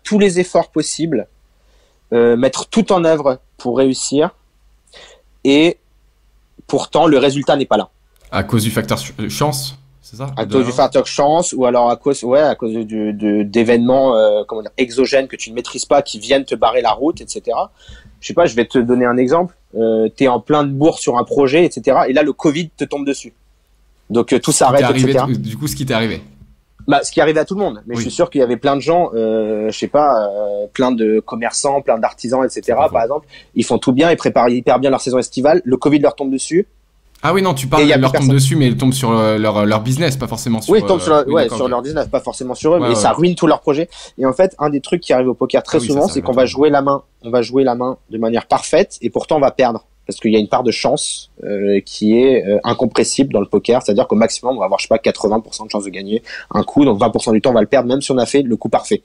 tous les efforts possibles, mettre tout en œuvre pour réussir, et pourtant le résultat n'est pas là. À cause du facteur chance, c'est ça? À cause du facteur chance, ou alors à cause d'événements exogènes que tu ne maîtrises pas, qui viennent te barrer la route, etc. Je sais pas, je vais te donner un exemple. T'es en plein de bourre sur un projet, etc. Et là, le Covid te tombe dessus. Donc tout s'arrête, etc. Du coup, ce qui t'est arrivé? Ce qui arrivait à tout le monde, mais je suis sûr qu'il y avait plein de gens, je sais pas, plein de commerçants, plein d'artisans, etc. Par exemple, ils font tout bien, ils préparent hyper bien leur saison estivale, le Covid leur tombe dessus. Ah oui, non, tu parles, ils leur tombent dessus, mais ils tombent sur leur business, pas forcément sur... Oui, ils tombent sur leur business, pas forcément sur eux, mais ça ruine tout leur projet. Et en fait, un des trucs qui arrive au poker très souvent, c'est qu'on va jouer la main de manière parfaite, et pourtant on va perdre. Parce qu'il y a une part de chance qui est incompressible dans le poker, c'est-à-dire qu'au maximum on va avoir, je sais pas, 80% de chance de gagner un coup, donc 20% du temps on va le perdre, même si on a fait le coup parfait.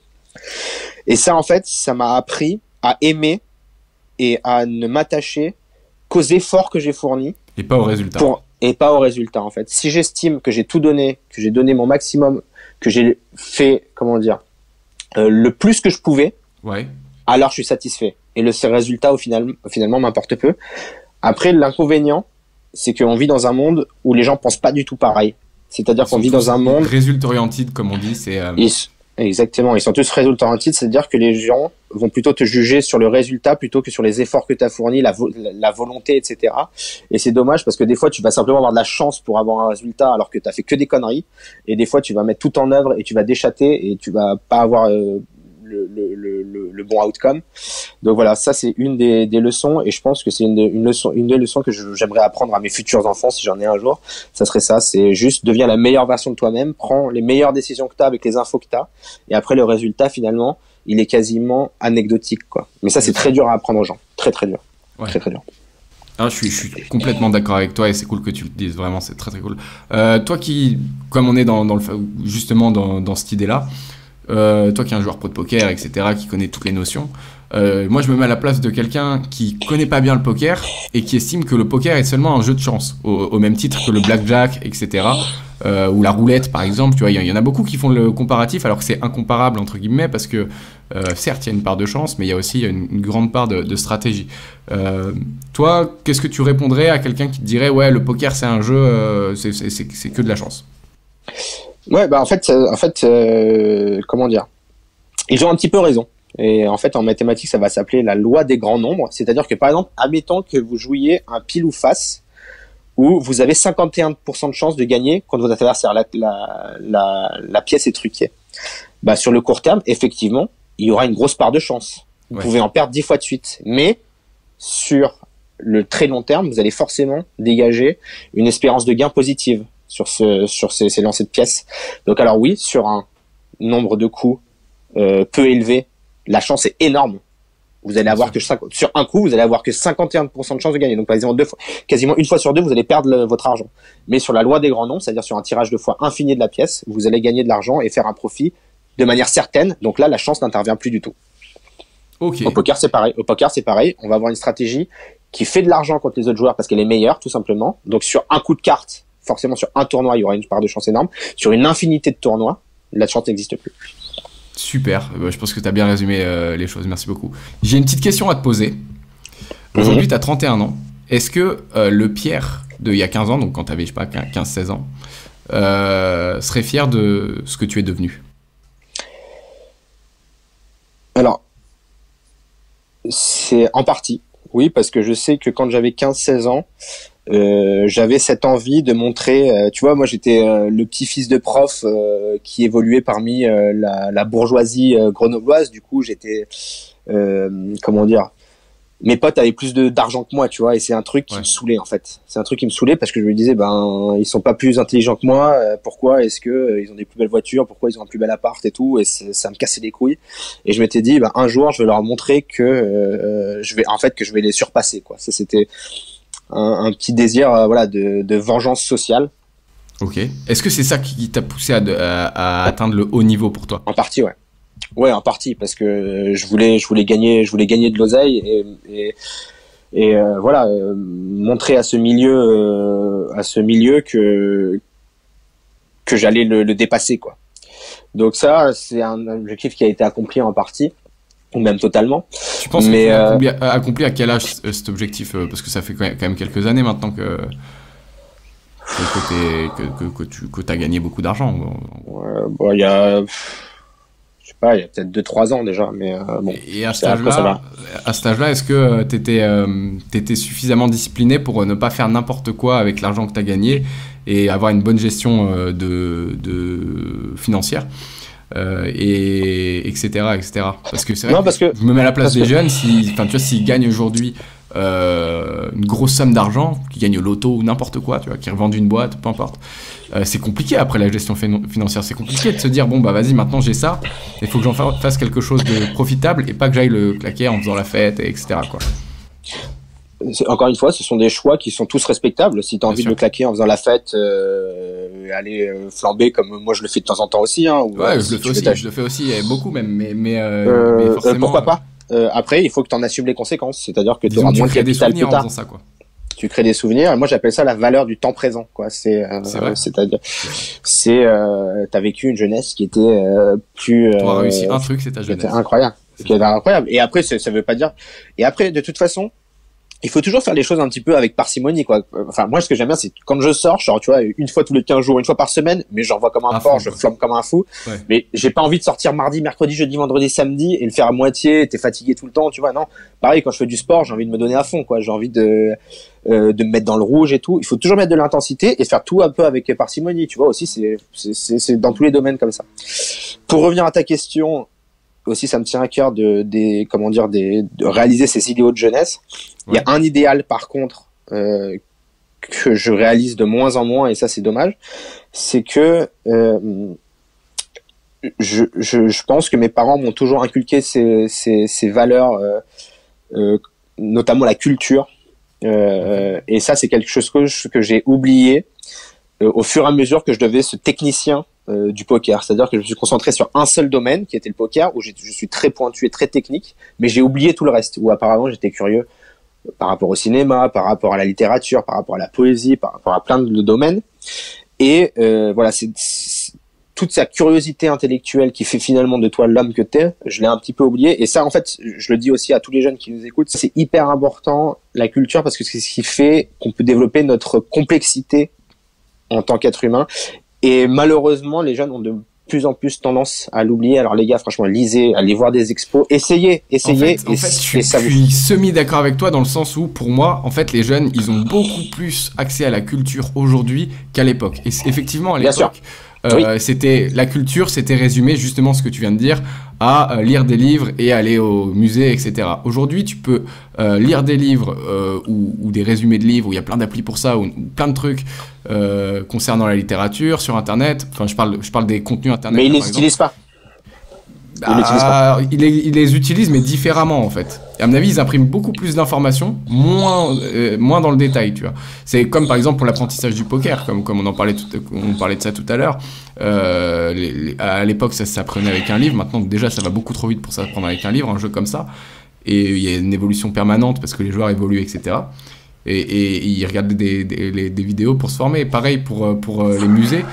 Et ça, en fait, ça m'a appris à aimer et à ne m'attacher qu'aux efforts que j'ai fournis. Et pas au résultat. Et pas au résultat, en fait. Si j'estime que j'ai tout donné, que j'ai donné mon maximum, que j'ai fait, le plus que je pouvais, alors je suis satisfait. Et le résultat, finalement, m'importe peu. Après, l'inconvénient, c'est qu'on vit dans un monde où les gens pensent pas du tout pareil. C'est-à-dire qu'on vit dans un monde résultat oriented, comme on dit, Exactement, ils sont tous résultat oriented, c'est-à-dire que les gens vont plutôt te juger sur le résultat plutôt que sur les efforts que tu as fournis, la volonté, etc. Et c'est dommage parce que des fois tu vas simplement avoir de la chance pour avoir un résultat alors que tu as fait que des conneries, et des fois tu vas mettre tout en œuvre et tu vas déchater et tu vas pas avoir le bon outcome. Donc voilà, ça c'est une des leçons, et je pense que c'est une des leçons que j'aimerais apprendre à mes futurs enfants si j'en ai un jour. Ça serait ça, c'est juste deviens la meilleure version de toi-même, prends les meilleures décisions que tu as avec les infos que tu as, et après le résultat finalement il est quasiment anecdotique, quoi. Mais ça c'est très dur à apprendre aux gens, très dur. Ouais. Très dur. Ah, je suis complètement d'accord avec toi, et c'est cool que tu le dises, vraiment, c'est très cool. Toi qui, comme on est justement dans cette idée-là, toi qui es un joueur pro de poker, etc., qui connaît toutes les notions, moi je me mets à la place de quelqu'un qui connaît pas bien le poker et qui estime que le poker est seulement un jeu de chance, au même titre que le blackjack, etc., ou la roulette par exemple. Tu vois, il y en a beaucoup qui font le comparatif alors que c'est incomparable entre guillemets, parce que certes il y a une part de chance, mais il y a aussi une grande part de stratégie. Toi, qu'est-ce que tu répondrais à quelqu'un qui te dirait ouais, le poker c'est un jeu, c'est que de la chance? Ouais, bah en fait, comment dire, ils ont un petit peu raison. Et en fait, en mathématiques, ça va s'appeler la loi des grands nombres. C'est-à-dire que, par exemple, admettons que vous jouiez un pile ou face, où vous avez 51% de chance de gagner quand votre adversaire, la pièce est truquée. Bah, sur le court terme, effectivement, il y aura une grosse part de chance. Vous pouvez en perdre 10 fois de suite. Mais, sur le très long terme, vous allez forcément dégager une espérance de gain positive sur ces lancers de pièces. Donc alors oui, sur un nombre de coups peu élevé, la chance est énorme. Vous allez avoir sur un coup, vous allez avoir que 51% de chance de gagner. Donc par exemple, quasiment une fois sur deux, vous allez perdre votre argent. Mais sur la loi des grands nombres, c'est-à-dire sur un tirage de fois infini de la pièce, vous allez gagner de l'argent et faire un profit de manière certaine. Donc là, la chance n'intervient plus du tout. Okay. Au poker, c'est pareil. On va avoir une stratégie qui fait de l'argent contre les autres joueurs parce qu'elle est meilleure, tout simplement. Donc sur un coup de carte, forcément sur un tournoi, il y aura une part de chance énorme. Sur une infinité de tournois, la chance n'existe plus. Super, je pense que tu as bien résumé les choses, merci beaucoup. J'ai une petite question à te poser. Aujourd'hui, tu as 31 ans. Est-ce que le Pierre d'il y a 15 ans, donc quand tu avais, je sais pas, 15-16 ans, serait fier de ce que tu es devenu? Alors, c'est en partie, oui, parce que je sais que quand j'avais 15-16 ans, j'avais cette envie de montrer, tu vois, moi j'étais le petit-fils de prof qui évoluait parmi la bourgeoisie grenobloise. Du coup, j'étais, comment dire, mes potes avaient plus d'argent que moi, tu vois, et c'est un truc qui me saoulait en fait. C'est un truc qui me saoulait parce que je me disais, ben, ils sont pas plus intelligents que moi, pourquoi est-ce que ils ont des plus belles voitures, pourquoi ils ont un plus bel appart et tout, et ça me cassait les couilles. Et je m'étais dit, ben, un jour, je vais leur montrer que je vais les surpasser, quoi. Ça, c'était un petit désir, voilà, de vengeance sociale. Ok. Est-ce que c'est ça qui t'a poussé à atteindre le haut niveau pour toi? En partie, ouais. Ouais, en partie, parce que je voulais gagner de l'oseille et voilà, montrer à ce milieu que j'allais le dépasser, quoi. Donc ça, c'est un objectif qui a été accompli en partie, ou même totalement. Tu penses que tu l'as accompli à quel âge cet objectif? Parce que ça fait quand même quelques années maintenant que tu as gagné beaucoup d'argent. Ouais, bon, il y a peut-être 2-3 ans déjà, mais bon. Et à cet âge-là, est-ce que t'étais suffisamment discipliné pour ne pas faire n'importe quoi avec l'argent que t'as gagné et avoir une bonne gestion financière, et etc. Parce que c'est vrai que je me mets à la place des jeunes, tu vois, s'ils gagnent aujourd'hui une grosse somme d'argent, qui gagnent au loto ou n'importe quoi, tu vois, qui revendent une boîte, peu importe, c'est compliqué après la gestion financière. C'est compliqué de se dire bon bah vas-y, maintenant j'ai ça, il faut que j'en fasse quelque chose de profitable et pas que j'aille le claquer en faisant la fête, etc. quoi. Encore une fois, ce sont des choix qui sont tous respectables. Si tu as envie de le claquer en faisant la fête, aller flamber comme moi je le fais de temps en temps aussi, hein, ouais, je le fais aussi et beaucoup même, mais forcément, pourquoi pas. Après, il faut que tu en assumes les conséquences, c'est-à-dire que tu auras moins de capital plus tard. Ça, quoi. Tu crées des souvenirs. Moi, j'appelle ça la valeur du temps présent, quoi. C'est-à-dire, t'as vécu une jeunesse qui était plus. Tu as réussi un truc, c'est ta jeunesse. Incroyable. Qui était incroyable. Et après, ça veut pas dire. Et après, de toute façon, il faut toujours faire les choses un petit peu avec parcimonie, quoi. Enfin, moi, ce que j'aime bien, c'est quand je sors, genre, tu vois, une fois tous les 15 jours, une fois par semaine, mais j'en vois comme un porc, je flamme comme un fou. Ouais. Mais j'ai pas envie de sortir mardi, mercredi, jeudi, vendredi, samedi et le faire à moitié, t'es fatigué tout le temps, tu vois, non. Pareil, quand je fais du sport, j'ai envie de me donner à fond, quoi. J'ai envie de me mettre dans le rouge et tout. Il faut toujours mettre de l'intensité et faire tout un peu avec parcimonie, tu vois, aussi, c'est dans tous les domaines comme ça. Pour revenir à ta question, aussi, ça me tient à cœur de réaliser ces idéaux de jeunesse. Ouais. Il y a un idéal, par contre, que je réalise de moins en moins, et ça, c'est dommage. C'est que je pense que mes parents m'ont toujours inculqué ces valeurs, notamment la culture. Et ça, c'est quelque chose que j'ai oublié au fur et à mesure que je devenais ce technicien du poker. C'est-à-dire que je me suis concentré sur un seul domaine, qui était le poker, où je suis très pointu et très technique, mais j'ai oublié tout le reste, où apparemment j'étais curieux par rapport au cinéma, par rapport à la littérature, par rapport à la poésie, par rapport à plein de domaines. Et voilà, c'est toute sa curiosité intellectuelle qui fait finalement de toi l'homme que t'es, je l'ai un petit peu oublié. Et ça, en fait, je le dis aussi à tous les jeunes qui nous écoutent, c'est hyper important, la culture, parce que c'est ce qui fait qu'on peut développer notre complexité en tant qu'être humain. Et malheureusement, les jeunes ont de plus en plus tendance à l'oublier. Alors les gars, franchement, lisez, allez voir des expos, essayez. En fait, je suis semi d'accord avec toi dans le sens où, pour moi, en fait, les jeunes, ils ont beaucoup plus accès à la culture aujourd'hui qu'à l'époque. Et effectivement, à l'époque, oui. La culture, c'était résumé justement ce que tu viens de dire à lire des livres et aller au musée, etc. Aujourd'hui, tu peux lire des livres ou des résumés de livres où il y a plein d'applis pour ça, ou plein de trucs concernant la littérature sur Internet. Enfin, je parle des contenus Internet. Mais ils les utilisent pas. Ils les utilisent, mais différemment en fait. Et à mon avis, ils impriment beaucoup plus d'informations, moins dans le détail, tu vois. C'est comme par exemple pour l'apprentissage du poker, comme on parlait de ça tout à l'heure. À l'époque, ça s'apprenait avec un livre. Maintenant, déjà, ça va beaucoup trop vite pour s'apprendre avec un livre, un jeu comme ça. Et il y a une évolution permanente parce que les joueurs évoluent, etc. Et ils regardent des vidéos pour se former. Pareil pour les musées.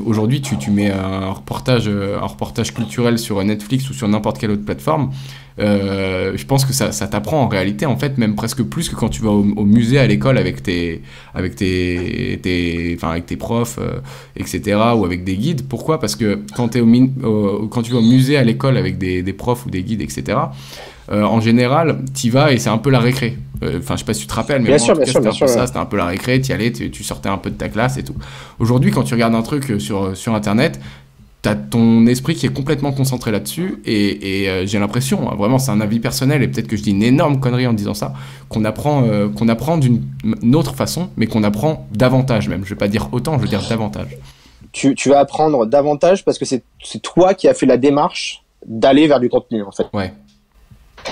Aujourd'hui, tu mets un reportage culturel sur Netflix ou sur n'importe quelle autre plateforme. Je pense que ça t'apprend en réalité, en fait, même presque plus que quand tu vas au musée à l'école avec tes profs, etc., ou avec des guides. Pourquoi ? Parce que quand tu vas au musée à l'école avec des profs ou des guides, etc., en général, t'y vas et c'est un peu la récré. Enfin, je sais pas si tu te rappelles, mais moi, en tout cas, c'était un peu ça, c'était un peu la récré, t'y allais, tu sortais un peu de ta classe et tout. Aujourd'hui, quand tu regardes un truc sur Internet, t'as ton esprit qui est complètement concentré là-dessus et j'ai l'impression, vraiment, c'est un avis personnel et peut-être que je dis une énorme connerie en disant ça, qu'on apprend d'une autre façon, mais qu'on apprend davantage même. Je vais pas dire autant, je veux dire davantage. Tu vas apprendre davantage parce que c'est toi qui as fait la démarche d'aller vers du contenu, en fait. Ouais.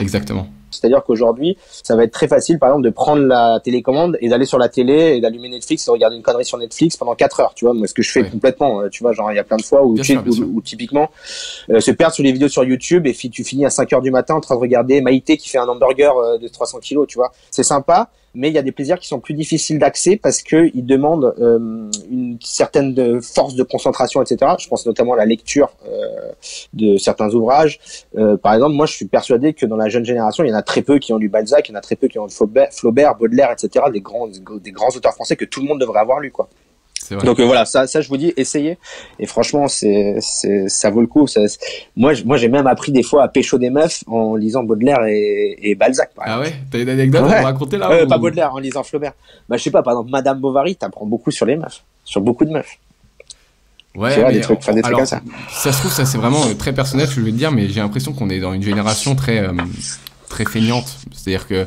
Exactement. C'est-à-dire qu'aujourd'hui, ça va être très facile, par exemple, de prendre la télécommande et d'aller sur la télé et d'allumer Netflix et regarder une connerie sur Netflix pendant 4 heures, tu vois. Moi, ce que je fais complètement, tu vois, genre, il y a plein de fois où typiquement, se perdre sur les vidéos sur YouTube et tu finis à 5 heures du matin en train de regarder Maïté qui fait un hamburger de 300 kilos, tu vois. C'est sympa, mais il y a des plaisirs qui sont plus difficiles d'accès parce que ils demandent une certaine force de concentration, etc. Je pense notamment à la lecture de certains ouvrages. Par exemple, moi, je suis persuadé que dans la jeune génération, il y en a très peu qui ont lu Balzac, il y en a très peu qui ont lu Flaubert, Baudelaire, etc. Des grands auteurs français que tout le monde devrait avoir lu, quoi. Donc voilà, ça je vous dis, essayez. Et franchement, ça vaut le coup. Moi, j'ai même appris des fois à pécho des meufs en lisant Baudelaire et Balzac. Ah ouais, t'as une anecdote à me raconter là Pas Baudelaire, en lisant Flaubert. Bah je sais pas, par exemple, Madame Bovary, t'apprends beaucoup sur les meufs, sur beaucoup de meufs. Ouais, tu vois, mais des trucs comme ça. Ça se trouve, ça c'est vraiment très personnel ce que je veux te dire, mais j'ai l'impression qu'on est dans une génération très feignante. C'est-à-dire que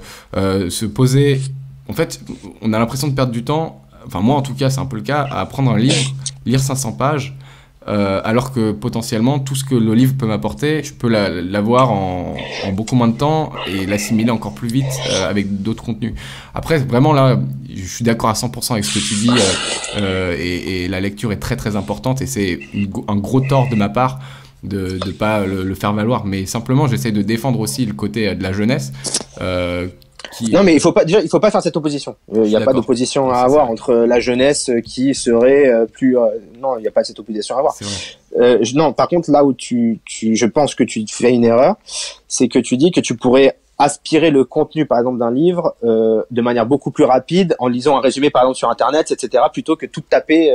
se poser, en fait, on a l'impression de perdre du temps. Enfin, moi, en tout cas, c'est un peu le cas, à apprendre un livre, lire 500 pages, alors que potentiellement, tout ce que le livre peut m'apporter, je peux l'avoir en beaucoup moins de temps et l'assimiler encore plus vite avec d'autres contenus. Après, vraiment, là, je suis d'accord à 100% avec ce que tu dis et la lecture est très, très importante et c'est un gros tort de ma part de pas le faire valoir. Mais simplement, j'essaie de défendre aussi le côté de la jeunesse Non, mais il faut pas faire cette opposition. Il n'y a pas d'opposition à avoir entre la jeunesse qui serait plus. Non, il n'y a pas cette opposition à avoir. Non, par contre, là où je pense que tu fais une erreur, c'est que tu dis que tu pourrais aspirer le contenu, par exemple, d'un livre de manière beaucoup plus rapide en lisant un résumé, par exemple, sur Internet, etc., plutôt que tout taper.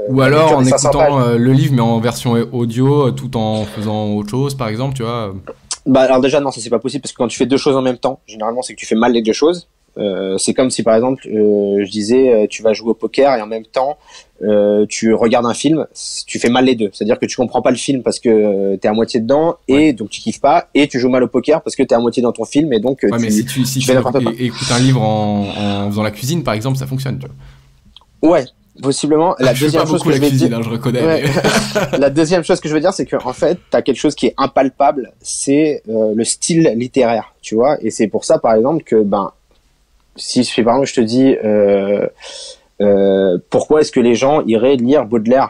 Ou alors en écoutant le livre, mais en version audio, tout en faisant autre chose, par exemple, tu vois. Bah alors déjà non, ça c'est pas possible parce que quand tu fais deux choses en même temps, généralement c'est que tu fais mal les deux choses. C'est comme si par exemple je disais tu vas jouer au poker et en même temps tu regardes un film, tu fais mal les deux. C'est-à-dire que tu comprends pas le film parce que t'es à moitié dedans et donc tu kiffes pas, et tu joues mal au poker parce que t'es à moitié dans ton film et donc mais si tu fais n'importe quoi. Écoutes un livre en faisant la cuisine par exemple, ça fonctionne, tu vois. Ouais. Possiblement. La deuxième chose que je vais dire, je reconnais. Ouais. Mais... La deuxième chose que je veux dire, c'est que en fait, t'as quelque chose qui est impalpable, c'est le style littéraire, tu vois. Et c'est pour ça, par exemple, que si par exemple je te dis pourquoi est-ce que les gens iraient lire Baudelaire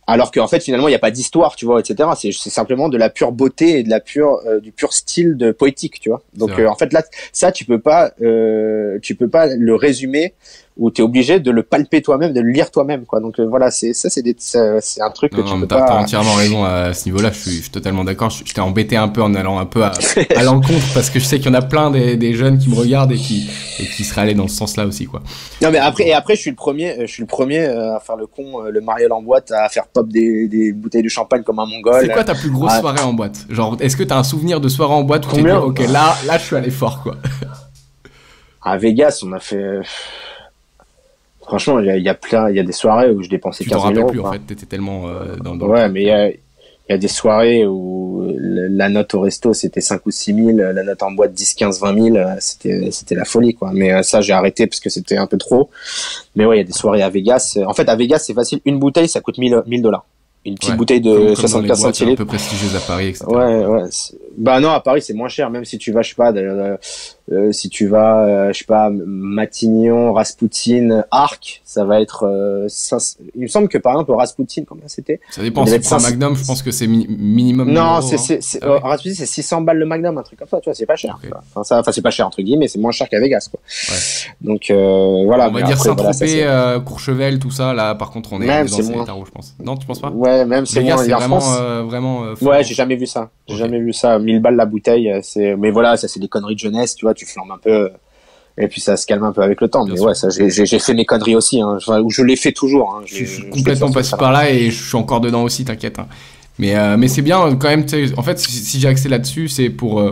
alors qu'en fait finalement il n'y a pas d'histoire, tu vois, etc. C'est simplement de la pure beauté et de la du pur style de poétique, tu vois. Donc en fait là, ça tu peux pas le résumer, ou t'es obligé de le palper toi-même, de le lire toi-même, quoi. Donc voilà, c'est un truc que tu peux pas. T'as entièrement raison à ce niveau-là. Je suis totalement d'accord. Je t'ai embêté un peu en allant un peu à l'encontre parce que je sais qu'il y en a plein des jeunes qui me regardent et qui seraient allés dans ce sens-là aussi, quoi. Non mais après je suis le premier à faire le con, le mariole en boîte, à faire pop des bouteilles de champagne comme un mongol. C'est quoi ta plus grosse soirée en boîte? Genre, est-ce que t'as un souvenir de soirée en boîte où t'es dit ok, là je suis allé fort, quoi. À Vegas, on a fait. Franchement, il y a des soirées où je dépensais 15 000 euros. Tu t'en rappelles plus, en fait, t'étais tellement dans ouais, mais il y a des soirées où la note au resto c'était 5 ou 6 000, la note en boîte 10, 15, 20 000, c'était la folie, quoi. Mais ça, j'ai arrêté parce que c'était un peu trop. Mais ouais, il y a des soirées à Vegas. En fait, à Vegas, c'est facile. Une bouteille, ça coûte $1,000. Une petite bouteille de 75 centilitres. Un peu prestigieuse à Paris, etc. Ouais. Bah non, à Paris, c'est moins cher. Même si tu vas, je sais pas, Matignon, Raspoutine, Arc, ça va être, il me semble que par exemple, Raspoutine, combien c'était? Ça dépend. Si tu prends un Magnum, je pense que c'est minimum. Non, Raspoutine, c'est 600 balles le Magnum, un truc comme ça, tu vois, c'est pas cher. Okay. Enfin, c'est pas cher, entre guillemets, c'est moins cher qu'à Vegas, quoi. Ouais. Donc, voilà. On va dire Saint-Tropez, Courchevel, tout ça, là, par contre, on est dans ces tarots, je pense. Non, tu penses pas? Ouais, même c'est Vegas, c'est vraiment, ouais, j'ai jamais vu ça. J'ai jamais vu ça. 1000 balles la bouteille, mais voilà, ça c'est des conneries de jeunesse, tu vois, tu flambes un peu, et puis ça se calme un peu avec le temps. Mais ouais, ça, j'ai fait mes conneries aussi, hein. Ou je l'ai fait toujours, hein. Je suis complètement passé par là et je suis encore dedans aussi, t'inquiète, hein. Mais c'est bien, quand même, en fait, si j'ai axé là-dessus, c'est pour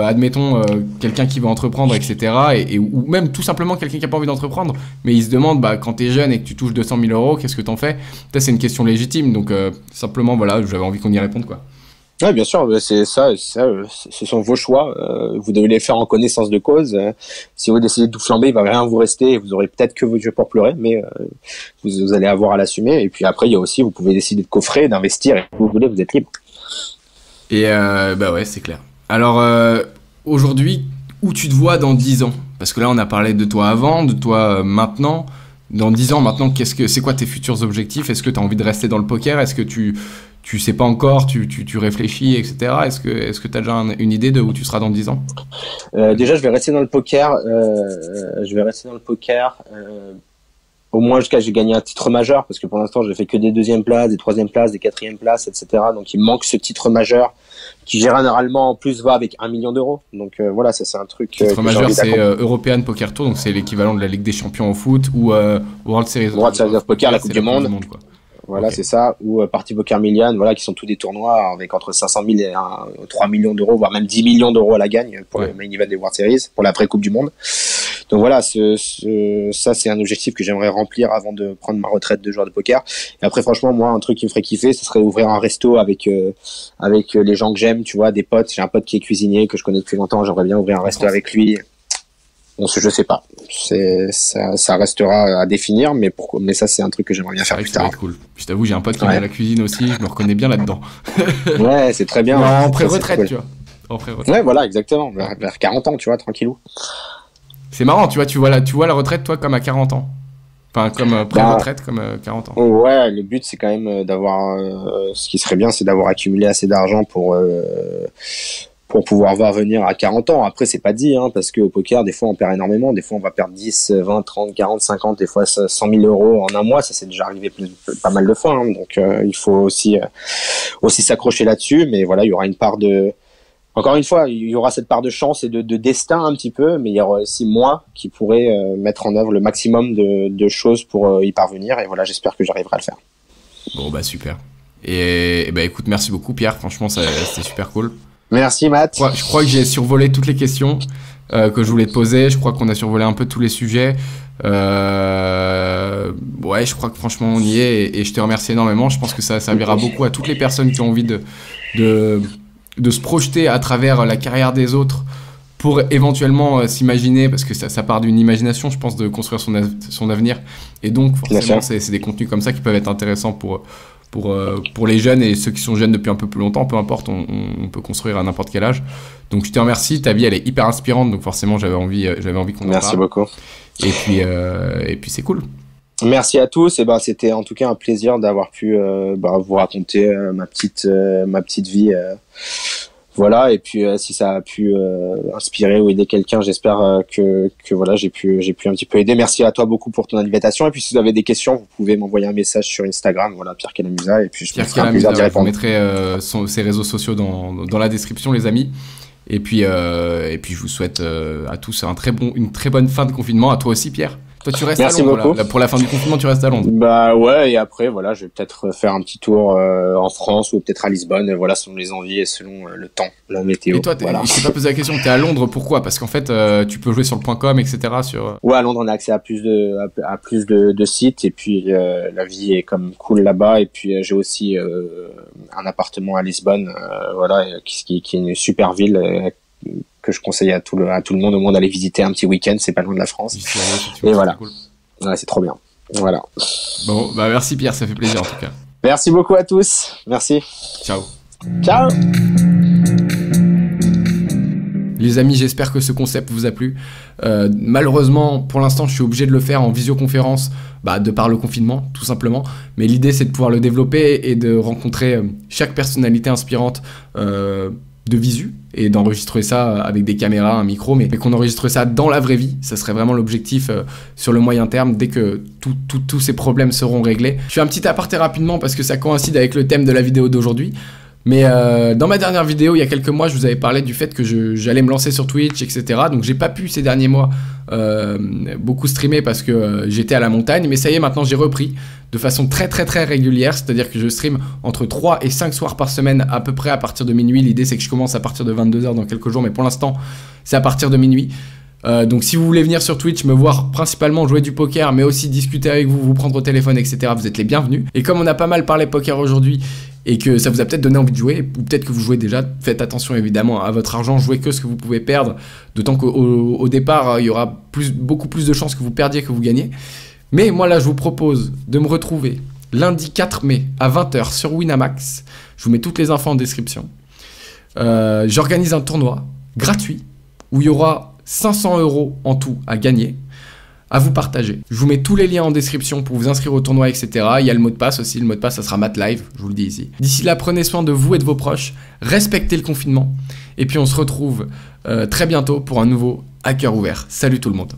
admettons quelqu'un qui veut entreprendre, etc. Ou même tout simplement quelqu'un qui a pas envie d'entreprendre, mais il se demande quand t'es jeune et que tu touches 200 000 euros, qu'est-ce que t'en fais? Peut-être c'est une question légitime, donc simplement voilà, j'avais envie qu'on y réponde, quoi. Ouais, bien sûr, c'est ça, ce sont vos choix. Vous devez les faire en connaissance de cause. Si vous décidez de tout flamber, il va rien vous rester. Et vous aurez peut-être que vos yeux pour pleurer, mais vous allez avoir à l'assumer. Et puis après, il y a aussi, vous pouvez décider de coffrer, d'investir. Et si vous voulez, vous êtes libre. Et bah ouais, c'est clair. Alors aujourd'hui, où tu te vois dans 10 ans? Parce que là, on a parlé de toi avant, de toi maintenant. Dans 10 ans, maintenant, c'est quoi tes futurs objectifs? Est-ce que tu as envie de rester dans le poker? Est-ce que tu sais pas encore, tu réfléchis, etc. Est-ce que tu as déjà une idée de où tu seras dans 10 ans? Déjà, je vais rester dans le poker. Au moins jusqu'à j'ai gagné un titre majeur, parce que pour l'instant, j'ai fait que des 2e places, des 3e places, des 4e places, etc. Donc, il me manque ce titre majeur qui généralement en plus va avec 1 million d'euros. Donc voilà, ça c'est un truc. Titre majeur, c'est European Poker Tour, donc c'est l'équivalent de la Ligue des Champions au foot ou World Series of Poker, la Coupe du Monde. Quoi. Voilà, okay. C'est ça, ou Party Poker Million, voilà, qui sont tous des tournois avec entre 500 000 et 3 millions d'euros, voire même 10 millions d'euros à la gagne pour le main event des World Series, pour l'après-Coupe du Monde. Donc voilà, ça c'est un objectif que j'aimerais remplir avant de prendre ma retraite de joueur de poker. Et après, franchement, moi, un truc qui me ferait kiffer, ce serait ouvrir un resto avec les gens que j'aime, tu vois, des potes. J'ai un pote qui est cuisinier, que je connais depuis longtemps, j'aimerais bien ouvrir un resto avec lui. Je sais pas, ça restera à définir, mais ça c'est un truc que j'aimerais bien faire plus tard. Ça va être cool. Je t'avoue, j'ai un pote qui aime la cuisine aussi, je me reconnais bien là-dedans. Ouais, c'est très bien. En pré-retraite, cool. Tu vois. En pré-retraite. Ouais, voilà, exactement. Vers 40 ans, tu vois, tranquillou. C'est marrant, tu vois la retraite, toi, comme à 40 ans. Enfin, comme pré-retraite, comme 40 ans. Ouais, le but c'est quand même d'avoir. Ce qui serait bien, c'est d'avoir accumulé assez d'argent pour pouvoir voir venir à 40 ans. Après, c'est pas dit, hein, parce qu'au poker, des fois, on perd énormément. Des fois, on va perdre 10, 20, 30, 40, 50, des fois 100 000 euros en un mois. Ça, c'est déjà arrivé pas mal de fois. Hein. Donc, il faut aussi s'accrocher là-dessus. Mais voilà, il y aura une part de encore une fois, il y aura cette part de chance et de destin un petit peu, mais il y aura aussi moi qui pourrais mettre en œuvre le maximum de choses pour y parvenir. Et voilà, j'espère que j'arriverai à le faire. Bon, bah super. Et bah écoute, merci beaucoup Pierre, franchement c'était super cool. Merci Matt. Je crois que j'ai survolé toutes les questions que je voulais te poser. Je crois qu'on a survolé un peu tous les sujets. Ouais, je crois que franchement on y est et je te remercie énormément. Je pense que ça servira beaucoup à toutes les personnes qui ont envie de se projeter à travers la carrière des autres pour éventuellement s'imaginer, parce que ça part d'une imagination, je pense, de construire son avenir. Et donc forcément c'est des contenus comme ça qui peuvent être intéressants pour les jeunes et ceux qui sont jeunes depuis un peu plus longtemps, peu importe, on peut construire à n'importe quel âge. Donc je te remercie, ta vie elle est hyper inspirante, donc forcément j'avais envie qu'on en parle. Merci beaucoup. Et puis c'est cool. Merci à tous. Et c'était en tout cas un plaisir d'avoir pu vous raconter ma petite vie. Voilà. Et puis si ça a pu inspirer ou aider quelqu'un, j'espère que voilà j'ai pu un petit peu aider. Merci à toi beaucoup pour ton invitation. Et puis si vous avez des questions, vous pouvez m'envoyer un message sur Instagram. Voilà, Pierre Calamusa. Et puis je vous mettrai ses réseaux sociaux dans la description, les amis. Et puis je vous souhaite à tous une très bonne fin de confinement. À toi aussi, Pierre. Toi, tu restes à Londres. Pour la fin du confinement, tu restes à Londres. Bah ouais, et après, voilà, je vais peut-être faire un petit tour en France ou peut-être à Lisbonne, voilà, selon les envies et selon le temps, la météo. Et toi, voilà. Je t'ai pas posé la question, t'es à Londres, pourquoi? Parce qu'en fait, tu peux jouer sur le .com, etc. Ouais, à Londres, on a accès à plus de sites, et puis la vie est comme cool là-bas, et puis j'ai aussi un appartement à Lisbonne, voilà, qui est une super ville, que je conseille à tout le monde au monde d'aller visiter un petit week-end, c'est pas loin de la France. Et voilà. Cool. Ouais, c'est trop bien. Voilà. Bon, bah merci Pierre, ça fait plaisir en tout cas. Merci beaucoup à tous. Merci. Ciao. Ciao. Les amis, j'espère que ce concept vous a plu. Malheureusement, pour l'instant, je suis obligé de le faire en visioconférence, de par le confinement, tout simplement. Mais l'idée, c'est de pouvoir le développer et de rencontrer chaque personnalité inspirante de visu et d'enregistrer ça avec des caméras, un micro, mais qu'on enregistre ça dans la vraie vie. Ça serait vraiment l'objectif sur le moyen terme, dès que tous ces problèmes seront réglés. Je fais un petit aparté rapidement parce que ça coïncide avec le thème de la vidéo d'aujourd'hui. Mais dans ma dernière vidéo, il y a quelques mois, je vous avais parlé du fait que j'allais me lancer sur Twitch, etc. Donc j'ai pas pu ces derniers mois beaucoup streamer parce que j'étais à la montagne. Mais ça y est, maintenant j'ai repris de façon très très très régulière. C'est-à-dire que je stream entre 3 et 5 soirs par semaine à peu près à partir de minuit. L'idée c'est que je commence à partir de 22h dans quelques jours. Mais pour l'instant, c'est à partir de minuit. Donc si vous voulez venir sur Twitch, me voir principalement jouer du poker, mais aussi discuter avec vous, vous prendre au téléphone, etc., vous êtes les bienvenus. Et comme on a pas mal parlé poker aujourd'hui, et que ça vous a peut-être donné envie de jouer, ou peut-être que vous jouez déjà, faites attention évidemment à votre argent, jouez que ce que vous pouvez perdre, d'autant qu'au départ, il y aura beaucoup plus de chances que vous perdiez que vous gagnez. Mais moi là, je vous propose de me retrouver lundi 4 mai à 20h sur Winamax. Je vous mets toutes les infos en description. J'organise un tournoi gratuit où il y aura 500 € en tout à gagner, à vous partager. Je vous mets tous les liens en description pour vous inscrire au tournoi, etc. Il y a le mot de passe aussi. Le mot de passe, ça sera MattLive, je vous le dis ici. D'ici là, prenez soin de vous et de vos proches. Respectez le confinement. Et puis, on se retrouve très bientôt pour un nouveau À Cœur Ouvert. Salut tout le monde.